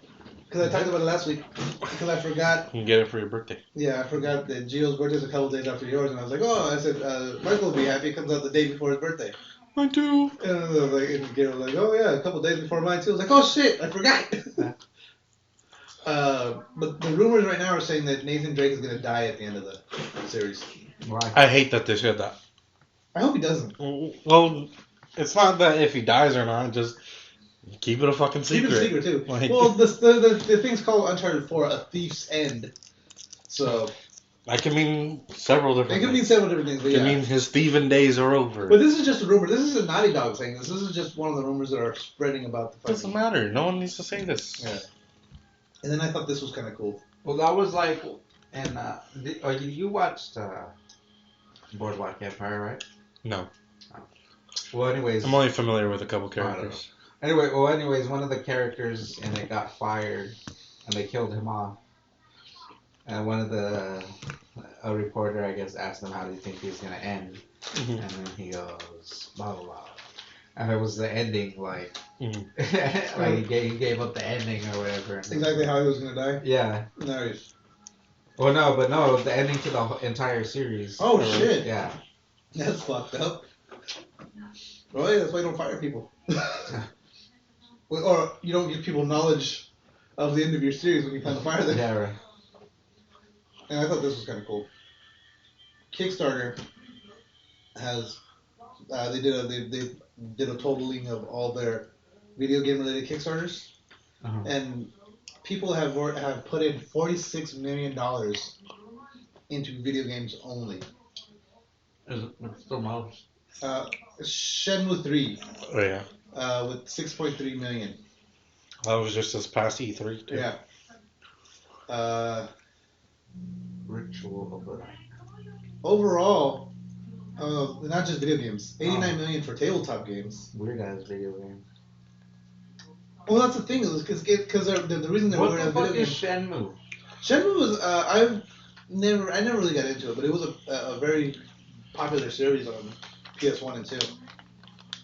Because I talked about it last week. Because I forgot. You can get it for your birthday. Yeah, I forgot that Gio's birthday is a couple days after yours. And I was like, oh, I said, Michael will be happy. It comes out the day before his birthday. Mine too. And I was like, and Gio was like, oh yeah, a couple days before mine too. I was like, oh shit, I forgot. But the rumors right now are saying that Nathan Drake is going to die at the end of the series. Why? I hate that they said that. I hope he doesn't. Well, it's not that if he dies or not, just keep it a fucking Keep secret. it a secret too. Like, Well, the thing's called Uncharted 4, A Thief's End. So, that can mean several it different could mean things. several different things, but It yeah. can mean his thieving days are over. But this is just a rumor. This is a Naughty Dog saying this. This is just one of the rumors that are spreading about the Doesn't fucking... matter. No one needs to say this. Yeah. And then I thought this was kind of cool. Well, that was like, and you watched Boardwalk Empire, right? No. Well, anyways. I'm only familiar with a couple characters. Anyways, one of the characters in it got fired, and they killed him off. And a reporter, I guess, asked him how do you think he's gonna end, Mhm. and then he goes blah blah blah, and it was the ending, like, Mhm. like he gave up the ending or whatever. And Exactly how he was going to die? Yeah. Nice. Well, no, but no, the ending to the entire series. Oh, shit. Yeah. That's fucked up. Well, yeah, that's why you don't fire people. Well, or you don't give people knowledge of the end of your series when you plan to fire them. Yeah, right. And I thought this was kind of cool. Kickstarter has they did a totaling of all their video game related Kickstarters, Uh-huh. and people have put in $46 million into video games only. It's the most. Shenmue 3 Oh yeah, with 6.3 million. that was just this past E3 too. Yeah. Ritual of the night. Overall, not just video games, 89 million for tabletop games. Weird ass video game. Well, that's the thing, because the reason they're What weird the at fuck video is games. Shenmue? Shenmue was I never really got into it, but it was a very popular series on PS1 and 2.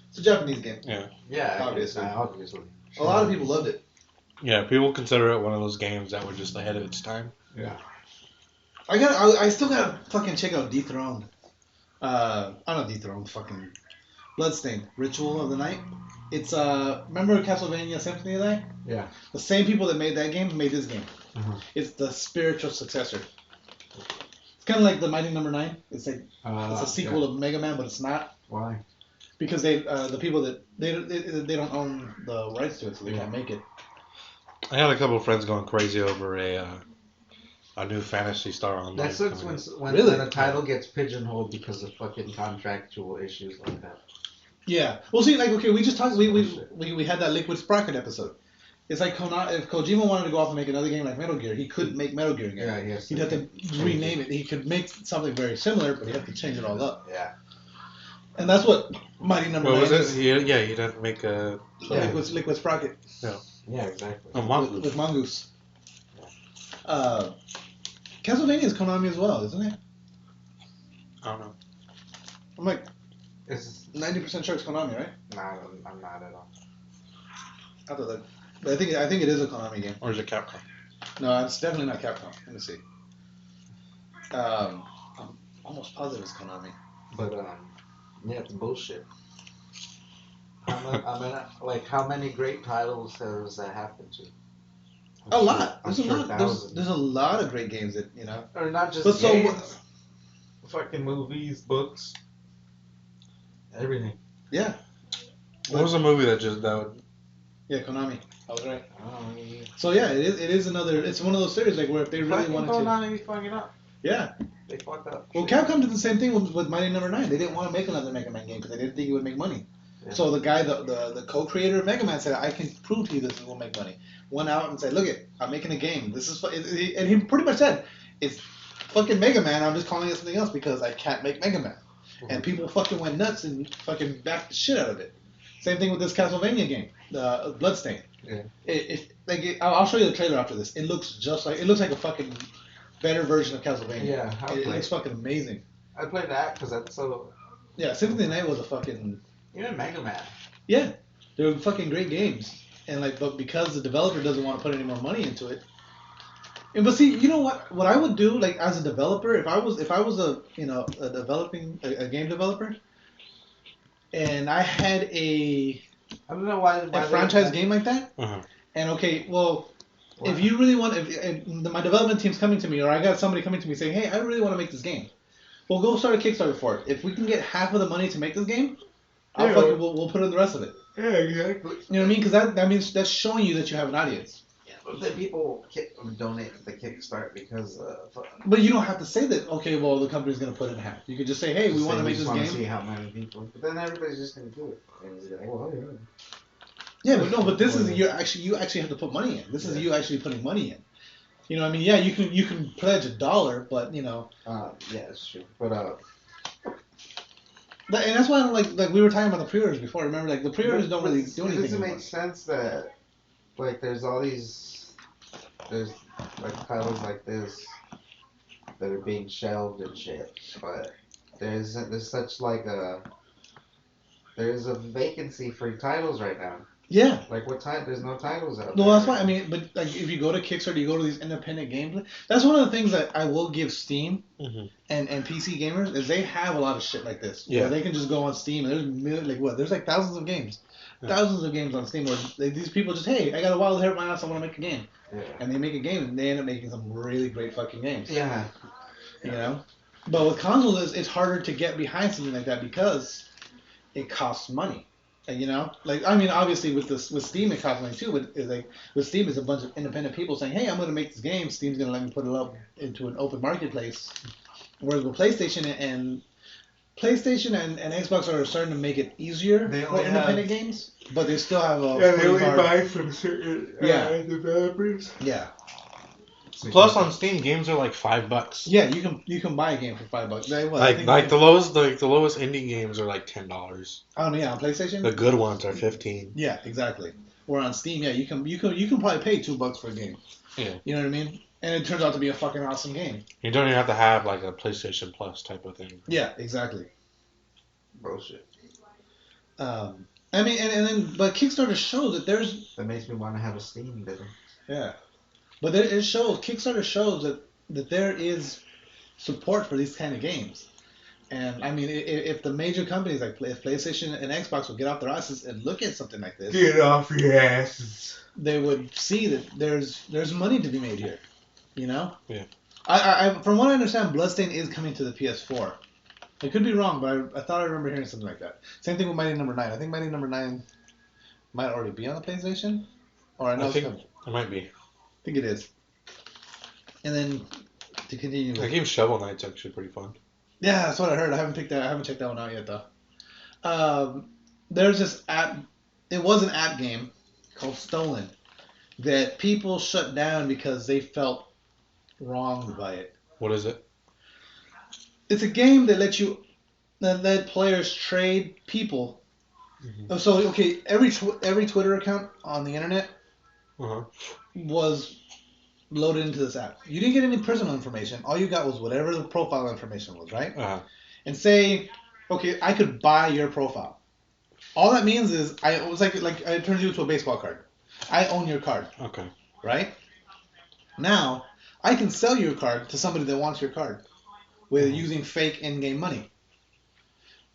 It's a Japanese game. Yeah, Obviously. obviously. A lot of people loved it. Yeah, people consider it one of those games that were just ahead of its time. Yeah. I still gotta fucking check out Dethroned. I'm not Dethroned, fucking Bloodstained. Ritual of the Night. It's remember Castlevania Symphony of the Night? Yeah. The same people that made that game made this game. Mhm. It's the spiritual successor. It's kind of like the Mighty Number 9. It's like it's a sequel to Mega Man, but it's not. Why? Because the people that they don't own the rights to it, so they can't make it. I had a couple of friends going crazy over a new Fantasy Star Online. That sucks coming when Really? a title gets pigeonholed because of fucking contractual issues like that. Yeah. Well, see, like, okay, we just talked. We had that Liquid Sprocket episode. It's like if Kojima wanted to go off and make another game like Metal Gear, he couldn't make Metal Gear again. Yeah, yes. He'd have to rename it. He could make something very similar, but he'd have to change it all up. Yeah. And that's what Mighty Number What 9 was is. it? Yeah, you'd have to make a. Yeah. Liquid Sprocket Yeah, exactly. A mongoose. with Mongoose. Castlevania is Konami as well, isn't it? I don't know. I'm like It's 90% sure it's Konami, right? not. I'm not at all. I thought that, but I think it is a Konami game. Or is it Capcom? No, it's definitely not Capcom. Let me see. I'm almost positive it's Konami. But yeah, it's bullshit. How many great titles has that happened to? A lot. I'm There's a sure lot. thousands. There's a lot of great games that Or not just But so games. Fucking movies, books, everything. Yeah. What was the movie that Yeah, Konami. I was right. Oh, So yeah, it is another. It's one of those series like where if they really wanted to. Konami fucking up. Yeah. They fucked up. Well, Capcom did the same thing with Mighty Number 9. They didn't want to make another Mega Man game because they didn't think it would make money. Yeah. So the guy, the co-creator of Mega Man, said, "I can prove to you this will make money." Went out and said, "Look it, I'm making a game. This is," and he pretty much said, "It's fucking Mega Man. I'm just calling it something else because I can't make Mega Man." And people fucking went nuts and fucking backed the shit out of it. Same thing with this Castlevania game, Bloodstained. Yeah. I'll show you the trailer after this. It looks like a fucking better version of Castlevania. Yeah, It looks fucking amazing. I played that because that's so. Yeah, Symphony of the Night was a fucking Even Mega Man. yeah. They're fucking great games, and but because the developer doesn't want to put any more money into it. But see, you know what I would do like as a developer if I was a a game developer, and I had a I don't know why franchise game like that. Uh-huh. And okay, well, if you really want, if my development team's coming to me, or I got somebody coming to me saying, "Hey, I really want to make this game," well, go start a Kickstarter for it. If we can get half of the money to make this game, we'll put in the rest of it. Yeah, exactly. You know what I mean? Because that means that's showing you that you have an audience. Yeah, but then people donate to the Kickstart because. But you don't have to say that. Okay, well, the company's gonna put it in half. You could just say, "Hey, we want to make this See game." how many people, but then everybody's just gonna do it. And it's like, well, yeah. Yeah, but no, but this is you actually have to put money in. This is you actually putting money in. You know what I mean? Yeah, you can pledge $1, but you know. Yeah, it's true. But And that's why I don't like we were talking about the pre-orders before. Remember, like the pre-orders don't really do anything. It doesn't anymore. make sense that like there's like titles like this that are being shelved and shit, but there's such like there's a vacancy for titles right now. Yeah. Like what time? There's no titles out No, there. that's why. I mean, but like if you go to Kickstarter, you go to these independent games. That's one of the things that I will give Steam and PC gamers is they have a lot of shit like this. Yeah. Where they can just go on Steam and there's like thousands of games, thousands of games on Steam where these people just hey, I got a wild hair at my house, I want to make a game, and they make a game and they end up making some really great fucking games. Yeah. You know, but with consoles, it's harder to get behind something like that because it costs money. You know, like I mean, obviously with Steam it costs money too, but it's like with Steam it's a bunch of independent people saying, "Hey, I'm going to make this game. Steam's going to let me put it up into an open marketplace." Whereas with PlayStation and Xbox are starting to make it easier They for only independent games, but they still have a Yeah, they pretty only hard- buy from certain developers. Yeah, Plus, on Steam, games are like $5. yeah, you can buy a game for $5. I Like think the lowest indie games are like $10. oh yeah, on PlayStation. The good ones are $15. Yeah, exactly. Or on Steam, yeah, you can probably pay $2 for a game. Yeah. You know what I mean? And it turns out to be a fucking awesome game. You don't even have to have like a PlayStation Plus type of thing. Yeah, exactly. Bullshit. I mean, but Kickstarter shows that there's That makes me want to have a Steam bidder. yeah, but it shows Kickstarter shows that there is support for these kind of games. And I mean, if the major companies like if PlayStation and Xbox would get off their asses and look at something like this, Get off your asses. they would see that there's money to be made here. You know? Yeah. I from what I understand, Bloodstain is coming to the PS4. I could be wrong, but I thought I remember hearing something like that. Same thing with Mighty Number 9. I think Mighty Number 9 might already be on the PlayStation, or I know I it's think coming. it might be. I think it is. And then to continue. The game Shovel Knight's actually pretty fun. Yeah, that's what I heard. I haven't checked that one out yet though. There's this app. It was an app game called Stolen that people shut down because they felt wronged by it. What is it? It's a game that let players trade people. Mm-hmm. So okay, every Twitter account on the internet Uh-huh. was loaded into this app. You didn't get any personal information. All you got was whatever the profile information was, right? Uh-huh. And say, okay, I could buy your profile. All that means is it was like I turned you into a baseball card. I own your card, Okay. right? Now I can sell your card to somebody that wants your card with using fake in-game money.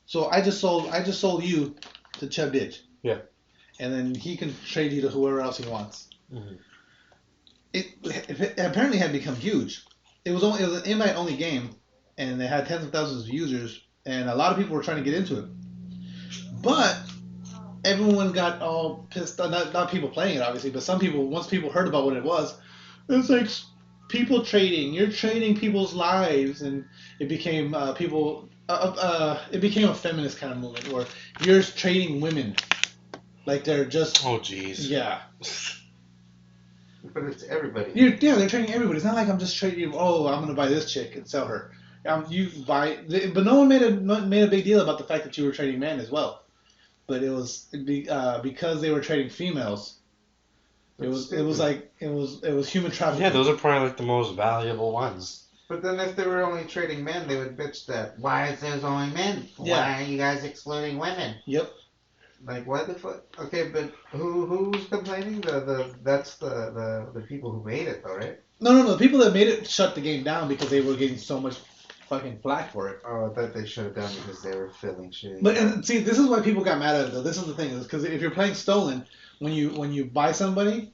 So I just sold you to Chub Ditch. Yeah. And then he can trade you to whoever else he wants. Mm-hmm. It apparently had become huge. It was an invite only game, and they had tens of thousands of users, and a lot of people were trying to get into it. But everyone got all pissed. Not people playing it, obviously, but some people. Once people heard about what it was like people trading. You're trading people's lives, and it became it became a feminist kind of movement where you're trading women, like they're just. Oh, jeez. Yeah. But it's everybody. They're trading everybody. It's not like I'm just trading you. Oh, I'm gonna buy this chick and sell her. You buy, but no one made a big deal about the fact that you were trading men as well. But it was because they were trading females. It was human trafficking. Yeah, those are probably like the most valuable ones. But then if they were only trading men, they would bitch that, why is there only men? Yeah. Why are you guys excluding women? Yep. Like, what the fuck? Okay, but who's complaining? That's the people who made it, though, right? No. The people that made it shut the game down because they were getting so much fucking flack for it. Oh, I thought they shut it down because they were filling shit. But and see, this is why people got mad at it though. This is the thing, is because if you're playing Stolen, when you buy somebody,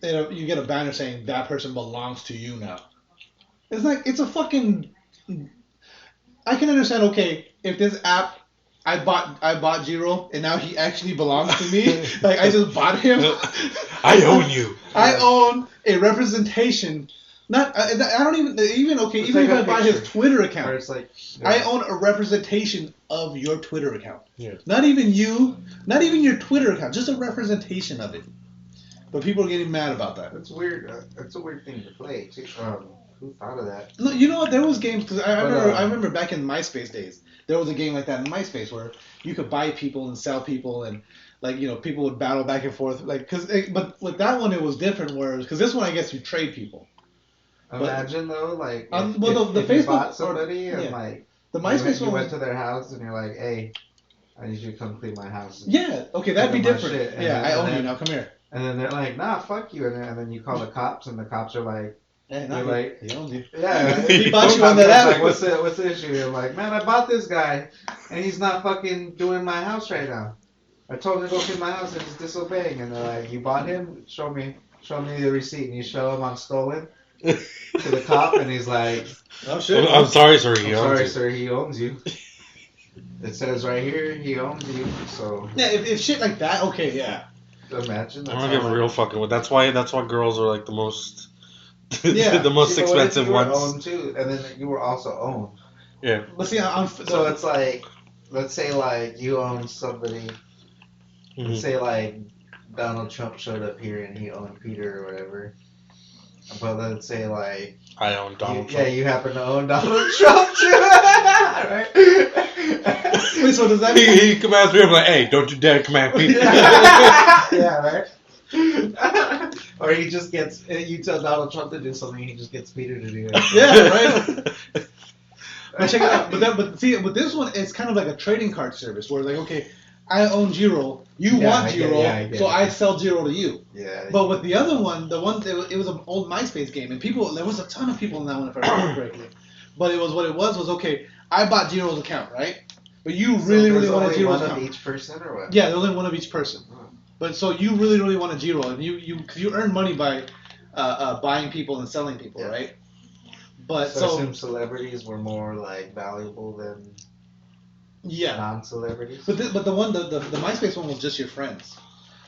you get a banner saying that person belongs to you now. It's like it's a fucking. I can understand. Okay, if this app. I bought Jiro, and now he actually belongs to me. Like, I just bought him. I own you. I own a representation. Not I don't even okay. It's Even like if I a buy picture. his Twitter Or account, it's like, I own a representation of your Twitter account. Yeah. Not even you. Not even your Twitter account. Just a representation of it. But people are getting mad about that. That's weird. That's a weird thing to play, too. Who thought of that? No, you know what? There was games because I remember back in MySpace days. There was a game like that in MySpace where you could buy people and sell people, and people would battle back and forth. But with that one it was different, because this one I guess you trade people. Imagine though, like the if you Facebook bought somebody and the MySpace you one went to their house and you're like, hey, I need you to come clean my house. Yeah, okay, that'd be Take my different. shit, and Yeah, then- I own and you then- now. Come here. And then they're like, nah, fuck you. And then you call the cops, and the cops are like, Hey, You're like- he owns you. yeah, He bought you on that Like, app. what's the issue? You're like, man, I bought this guy, and he's not fucking doing my house right now. I told him to go clean my house, and he's disobeying. And they're like, you bought him? Show me the receipt. And you show him on Stolen to the cop, and he's like, Oh shit. I'm sorry, sir. He I'm owns sorry, you. sir, he owns you. It says right here he owns you, so Yeah, if shit like that, okay, yeah. imagine. I don't give a real fucking what. That's why girls are like the most Yeah. the most expensive you were ones. owned too, and then you were also owned. Yeah. But see, So it's like, let's say like you own somebody. Mhm. Let's say like Donald Trump showed up here and he owned Peter or whatever. But let's say like I own Donald Trump. Yeah, you happen to own Donald Trump too, right? Wait, so does that mean? He commands me. I'm like, hey, don't you dare command Peter. Yeah, right. Or he just gets you tell Donald Trump to do something, he just gets Peter to do it. Yeah, right. But check it out. But see, with this one, it's kind of like a trading card service where like, okay, I own Giro, you want Giro, so I sell Giro to you. Yeah. But with the other one, it was an old MySpace game, and there was a ton of people in that one if I remember correctly. But it was okay. I bought Giro's account, right? But you really wanted Giro's account. One of each person or what? Yeah, there's only one of each person. But so you really wanted Giro, and you earn money by buying people and selling people, right? But so I assume celebrities were more like valuable than non-celebrities. But the MySpace one was just your friends.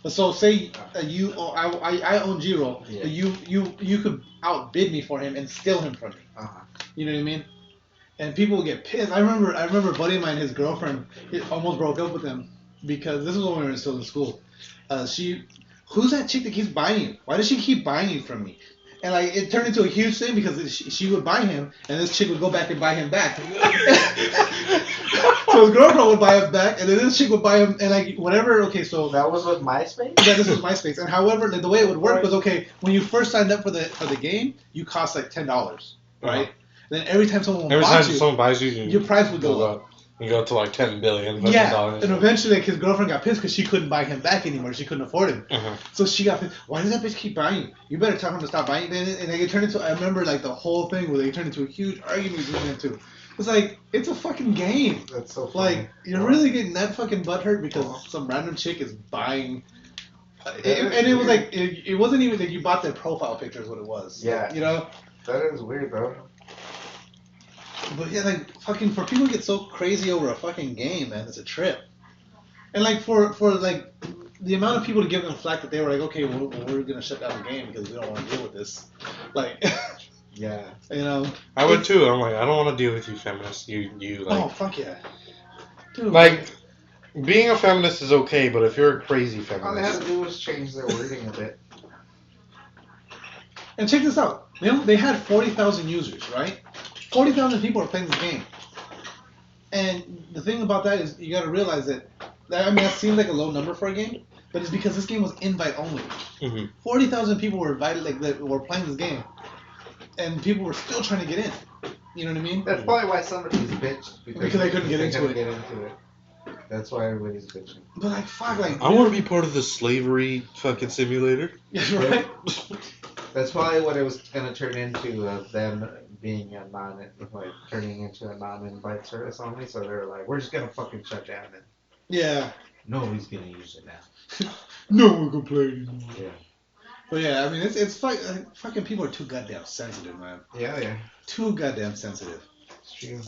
But so say I own Giro, but you could outbid me for him and steal him from me. You know what I mean? And people would get pissed. I remember a buddy of mine, his girlfriend, he almost broke up with him because this was when we were still in school. Who's that chick that keeps buying you? Why does she keep buying you from me? And like it turned into a huge thing because she would buy him, and this chick would go back and buy him back. So his girlfriend would buy him back, and then this chick would buy him, and like whatever. Okay, so that was with MySpace. Yeah, this was MySpace, and however the way it would work was okay. When you first signed up for the game, you cost like $10, right? Then every time someone buys you, your price would go up. You go to like 10 billion. Yeah, and eventually like, his girlfriend got pissed because she couldn't buy him back anymore. She couldn't afford him. So she got pissed. Why does that bitch keep buying you? You better tell him to stop buying. And like, it turned into, I remember like the whole thing where they turned into a huge argument between them two. It's like, it's a fucking game. That's so funny. Like, you're really getting that fucking butthurt because some random chick is buying. And it was like, it wasn't even that you bought their profile picture is what it was. Yeah. You know? That is weird, bro. But yeah, like fucking for people to get so crazy over a fucking game, man, it's a trip. And like for like the amount of people to give them flack that they were like, okay, we're gonna shut down the game because we don't want to deal with this. Like, yeah, you know. I would too. I'm like, I don't want to deal with you, feminists. You like. Oh fuck yeah, dude. Like, being a feminist is okay, but if you're a crazy feminist, all they had to do was change their wording a bit. And check this out. They had 40,000 users, right? 40,000 people are playing this game. And the thing about that is you got to realize that that seems like a low number for a game, but it's because this game was invite only. 40,000 people were invited, like that were playing this game, and people were still trying to get in. You know what I mean? That's probably why somebody's bitched because they couldn't get into it. That's why everybody's bitching. But like, fuck, like I want to be part of the slavery fucking simulator. Yeah, right. That's probably what it was gonna turn into, them being turning into a non-invite service only. So they were like, we're just gonna fucking shut down it. Yeah. Nobody's gonna use it now. No one can play it anymore. Yeah. But yeah, I mean, it's fucking people are too goddamn sensitive, man. Yeah. Too goddamn sensitive. It's true.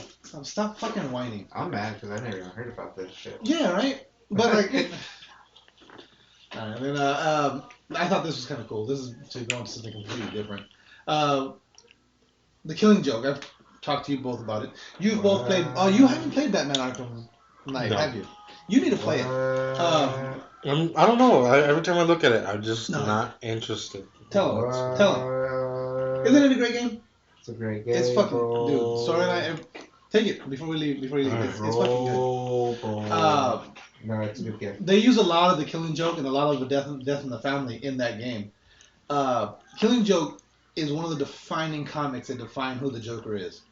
Stop fucking whining. I'm mad because I never even heard about this shit. Yeah, right. But like, and then I thought this was kind of cool. This is to go into something completely different. The Killing Joke. I've talked to you both about it. You've both played. Oh, you haven't played Batman Arkham Knight, have you? You need to play it. I don't know. Every time I look at it, I'm just not interested. Tell him. Isn't it a great game? It's a great game. It's fucking dude. Storyline. Take it before we leave. It's fucking good. No, it's a good game. They use a lot of the Killing Joke and a lot of the death in the family in that game. Killing Joke is one of the defining comics that define who the Joker is,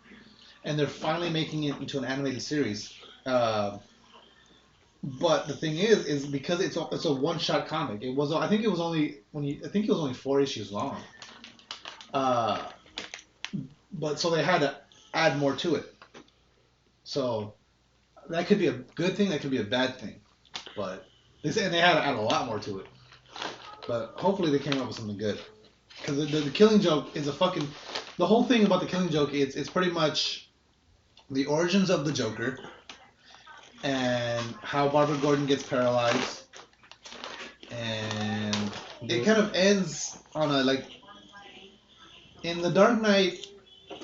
and they're finally making it into an animated series. But the thing is because it's a one-shot comic. I think it was only 4 issues long. But so they had to add more to it. So that could be a good thing. That could be a bad thing. But they had to add a lot more to it. But hopefully they came up with something good. Because the Killing Joke is the whole thing about the Killing Joke is it's pretty much the origins of the Joker and how Barbara Gordon gets paralyzed, and it kind of ends on a like. In The Dark Knight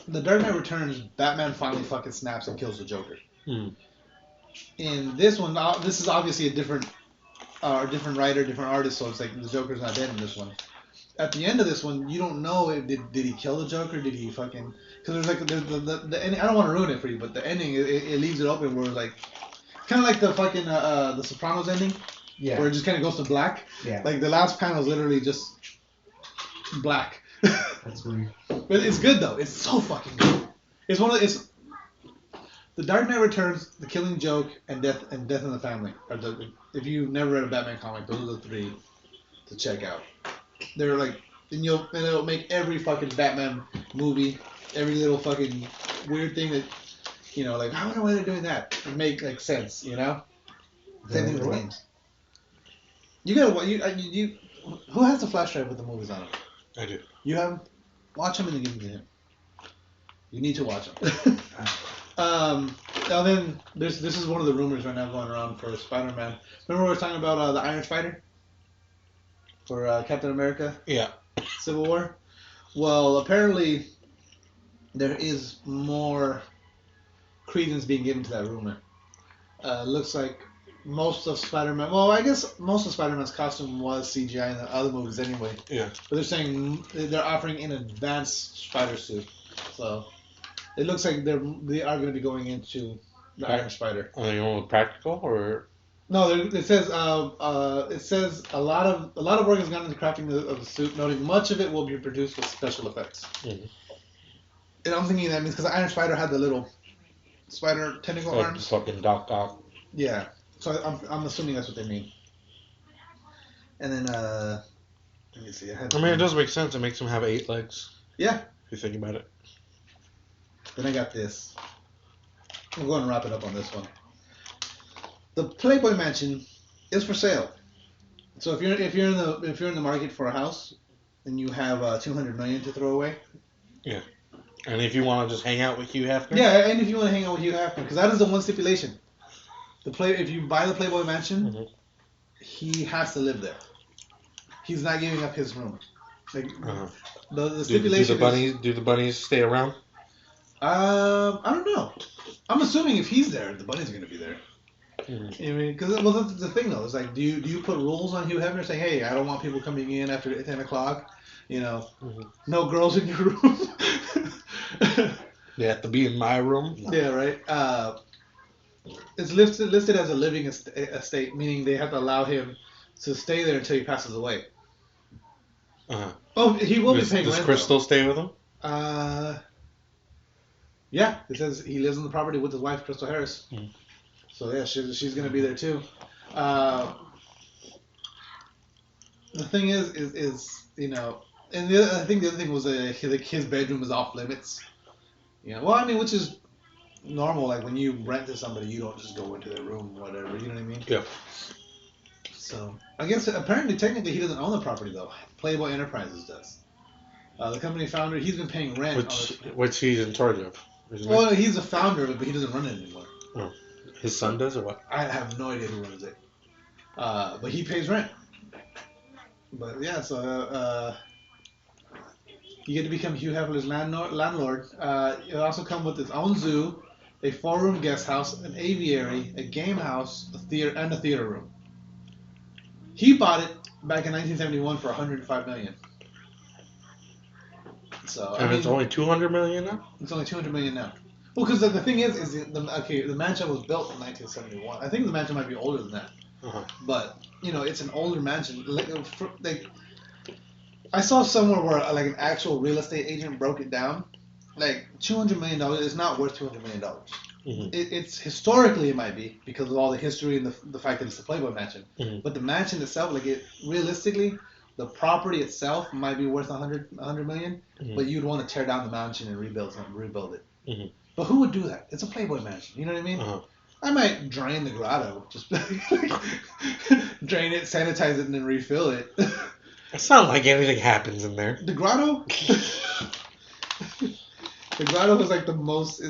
Returns, Batman finally fucking snaps and kills the Joker. In this one, this is obviously a different writer, different artist, so it's like the Joker's not dead in this one. At the end of this one, you don't know if did he kill the Joker? Did he fucking? Because there's like the ending. I don't want to ruin it for you, but the ending it leaves it open where like kind of like the fucking the Sopranos ending, where it just kind of goes to black. Yeah. Like the last panel is literally just black. That's weird. But it's good though. It's so fucking good. It's The Dark Knight Returns, The Killing Joke, and Death in the Family. If you've never read a Batman comic, those are the three to check out. They're like, and it'll make every fucking Batman movie, every little fucking weird thing that, like I wonder why they're doing that. It make like sense, Same thing with the games. You gotta you who has the flash drive with the movies on it? I do. You have watch them and then give them to him. You need to watch them. Now then, this is one of the rumors right now going around for Spider-Man. Remember we were talking about the Iron Spider for Captain America? Yeah. Civil War. Well, apparently there is more credence being given to that rumor. Looks like most of Spider-Man. Well, I guess most of Spider-Man's costume was CGI in the other movies anyway. Yeah. But they're saying they're offering an advanced spider suit, so it looks like they are going to be going into the Iron Spider. Are they going with practical or? No, it says a lot of work has gone into crafting of the suit, noting much of it will be produced with special effects. Mm-hmm. And I'm thinking that means because the Iron Spider had the little spider tentacle Like arms. fucking Doc. Yeah, so I'm assuming that's what they mean. And then let me see. I mean, it does make sense. It makes him have 8 legs. Yeah. If you think about it. Then I got this. I'm going to wrap it up on this one. The Playboy Mansion is for sale. So if you're in the market for a house and you have $200 million to throw away. Yeah. And if you want to just hang out with Hugh Hefner. Yeah, and if you want to hang out with Hugh Hefner, because that is the one stipulation. If you buy the Playboy Mansion, mm-hmm. he has to live there. He's not giving up his room. Like the Do stipulation. the bunnies stay around? I don't know. I'm assuming if he's there, the bunnies are going to be there. Mm-hmm. I mean, because that's the thing though. It's like, do you put rules on Hugh Hefner saying, hey, I don't want people coming in after 10 o'clock. Mm-hmm. No girls in your room. They have to be in my room. No. Yeah, right. It's listed as a living estate, meaning they have to allow him to stay there until he passes away. Uh-huh. Oh, he will be paying Does rent. Crystal stay with him? Yeah, it says he lives on the property with his wife, Crystal Harris. Mm. So yeah, she's gonna be there too. The thing is, and I think the other thing was his bedroom is off limits. Well, I mean, which is normal. Like when you rent to somebody, you don't just go into their room, whatever. You know what I mean? Yeah. So I guess apparently, technically, he doesn't own the property though. Playboy Enterprises does. The company founder, he's been paying rent. Which he's in charge of. Well, he's a founder of it, but he doesn't run it anymore. Oh. His son does, or what? I have no idea who runs it. But he pays rent. But yeah, so you get to become Hugh Hefner's landlord. It'll also come with its own zoo, a 4-room guest house, an aviary, a game house, a theater room. He bought it back in 1971 for $105 million. So it's only $200 million now. It's only $200 million now. Well, because the thing is the mansion was built in 1971. I think the mansion might be older than that. Uh-huh. But it's an older mansion. Like I saw somewhere where like an actual real estate agent broke it down. Like $200 million is not worth $200 million. Mm-hmm. It's historically it might be because of all the history and the fact that it's the Playboy Mansion. Mm-hmm. But the mansion itself, realistically, the property itself might be worth $100 million. Mm-hmm. But you'd want to tear down the mansion and rebuild it. Mm-hmm. But who would do that? It's a Playboy Mansion. You know what I mean? Uh-huh. I might drain the grotto, just drain it, sanitize it, and then refill it. It's not like anything happens in there. The grotto? The grotto is like the most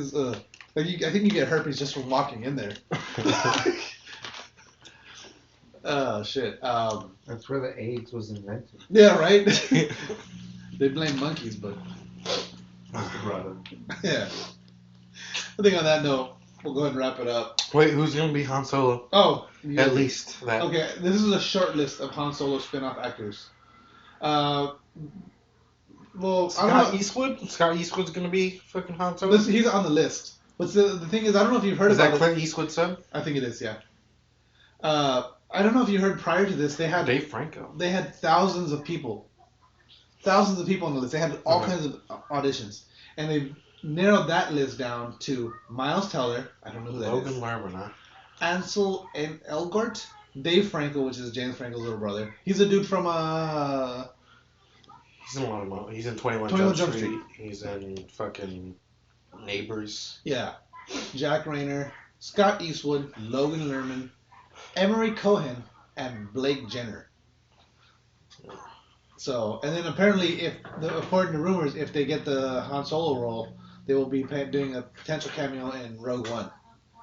Like I think you get herpes just from walking in there. Oh shit. That's where the AIDS was invented. Yeah, right. They blame monkeys, but Mr. Brother. yeah. I think on that note, we'll go ahead and wrap it up. Wait, who's gonna be Han Solo? Oh, yeah. At least that. Okay, this is a short list of Han Solo spin-off actors. Well, I don't Scott know. Eastwood? Scott Eastwood's gonna be fucking Han Solo? He's on the list. But the thing is, I don't know if you've heard Is about that Clint Eastwood's son? I think it is, yeah. I don't know if you heard prior to this, they had Dave Franco. They had thousands of people on the list. They had all kinds of auditions, and they narrowed that list down to Miles Teller. I don't know who that is. Logan Lerman, huh? Ansel and Elgort, Dave Franco, which is James Franco's little brother. He's a dude from He's in a lot of movies. He's in 21 Jump Street. He's in fucking Neighbors. Yeah, Jack Rayner, Scott Eastwood, Logan Lerman, Emery Cohen, and Blake Jenner. So, and then apparently, according to rumors, if they get the Han Solo role, they will be doing a potential cameo in Rogue One.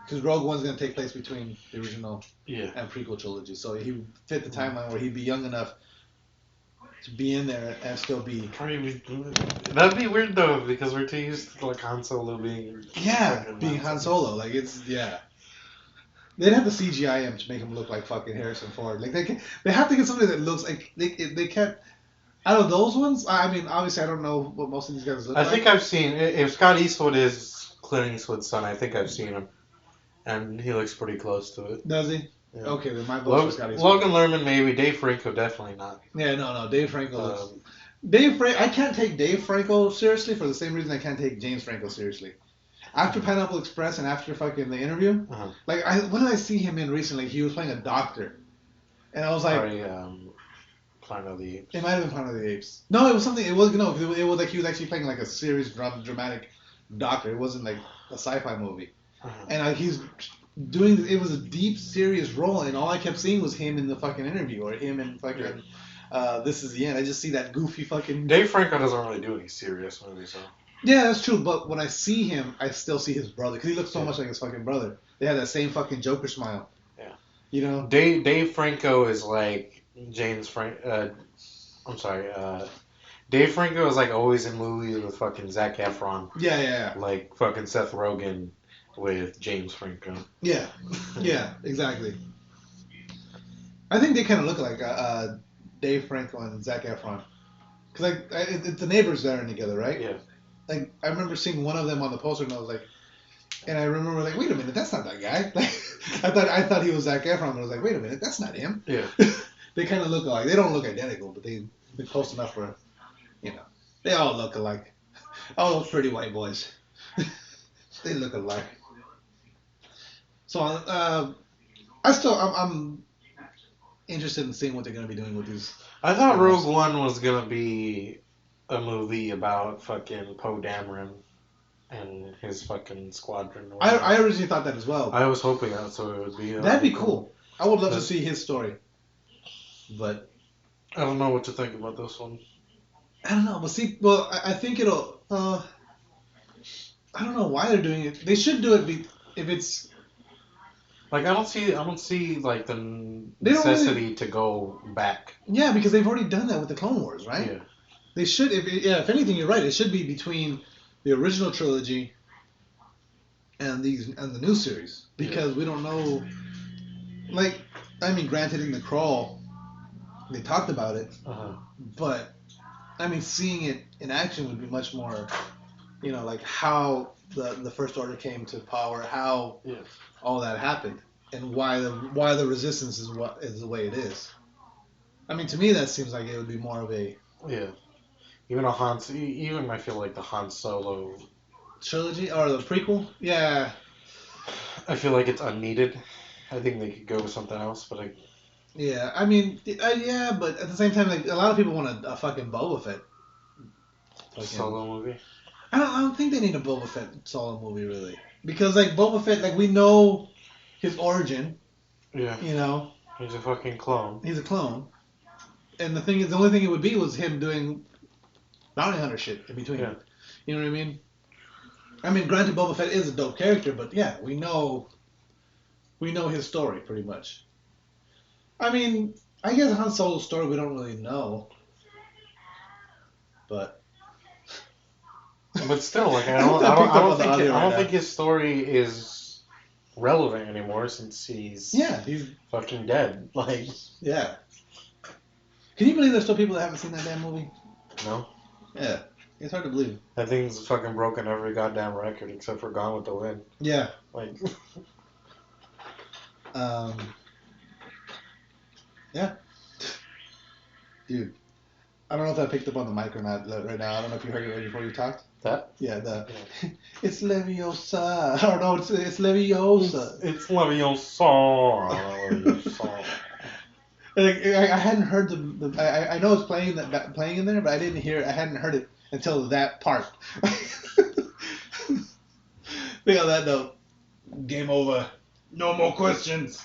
Because Rogue One's going to take place between the original and prequel trilogy. So he would fit the timeline where he'd be young enough to be in there and still be... That'd be weird, though, because we're too used to, like, Han Solo being... Yeah, being Han Solo. Like, it's... Yeah. They'd have to CGI him to make him look like fucking Harrison Ford. Like, they have to get somebody that looks like... They can't... Out of those ones, I mean, obviously I don't know what most of these guys look like. I think I've seen... If Scott Eastwood is Clint Eastwood's son, I think I've seen him. And he looks pretty close to it. Does he? Yeah. Okay, then my vote for Scott Eastwood. Logan Lerman, maybe. Dave Franco, definitely not. Yeah, no. Dave Franco looks... I can't take Dave Franco seriously for the same reason I can't take James Franco seriously. After Pineapple Express and after fucking the interview, what did I see him in recently? He was playing a doctor. And I was like... Planet of the Apes. It might have been Planet of the Apes. No, it was something... It was like he was actually playing like a serious dramatic doctor. It wasn't like a sci-fi movie. And he's doing... It was a deep, serious role, and all I kept seeing was him in the fucking interview, or him in fucking... This Is the End. I just see that goofy fucking... Dave Franco doesn't really do any serious movies, though. Yeah, that's true, but when I see him, I still see his brother, because he looks so much like his fucking brother. They have that same fucking Joker smile. Yeah. You know? Dave Franco is like Dave Franco is like always in movies with fucking Zac Efron. Yeah. Like fucking Seth Rogen with James Franco. Yeah, exactly. I think they kind of look like Dave Franco and Zac Efron. Because it's the neighbors that are together, right? Yeah. Like, I remember seeing one of them on the poster, and I was like, and I remember like, wait a minute, that's not that guy. Like, I thought he was Zac Efron, but I was like, wait a minute, that's not him. Yeah. They kind of look alike. They don't look identical, but they're close enough for, they all look alike. All those pretty white boys. They look alike. So, I'm interested in seeing what they're going to be doing with these. I thought Rogue One was going to be a movie about fucking Poe Dameron and his fucking squadron. I originally thought that as well. I was hoping that's what it would be. That'd be cool. I would love to see his story. But I don't know what to think about this one. I don't know. I think it'll... I don't know why they're doing it. They should do it if it's... Like, I don't see like the necessity to go back. Yeah, because they've already done that with the Clone Wars, right? Yeah. They should, if anything, you're right. It should be between the original trilogy and the new series, because we don't know. Like, I mean, granted, in the crawl, they talked about it, but I mean, seeing it in action would be much more, like how the First Order came to power, how all that happened, and why the Resistance is the way it is. I mean, to me, that seems like it would be more of a Even I feel like the Han Solo trilogy or the prequel. Yeah. I feel like it's unneeded. I think they could go with something else, but Yeah, I mean, but at the same time, like a lot of people want a fucking Boba Fett solo movie. I don't think they need a Boba Fett solo movie really, because like Boba Fett, like we know his origin. Yeah. He's a fucking clone. He's a clone, and the only thing it would be was him doing bounty hunter shit in between. Yeah. You know what I mean? I mean, granted, Boba Fett is a dope character, but yeah, we know his story pretty much. I mean, I guess Han Solo's story we don't really know, but still, like I I don't think his story is relevant anymore since he's he's fucking dead. Like, yeah. Can you believe there's still people that haven't seen that damn movie? no. Yeah, it's hard to believe. That thing's fucking broken every goddamn record except for Gone with the Wind. Yeah. Like, yeah. Dude, I don't know if I picked up on the mic or not right now. I don't know if you heard it right before you talked. that? Yeah, it's Leviosa. Or no, it's Leviosa. It's Leviosa. Like, I hadn't heard the I know it's playing in there, but I hadn't heard it until that part. Think on that note, game over. No more questions.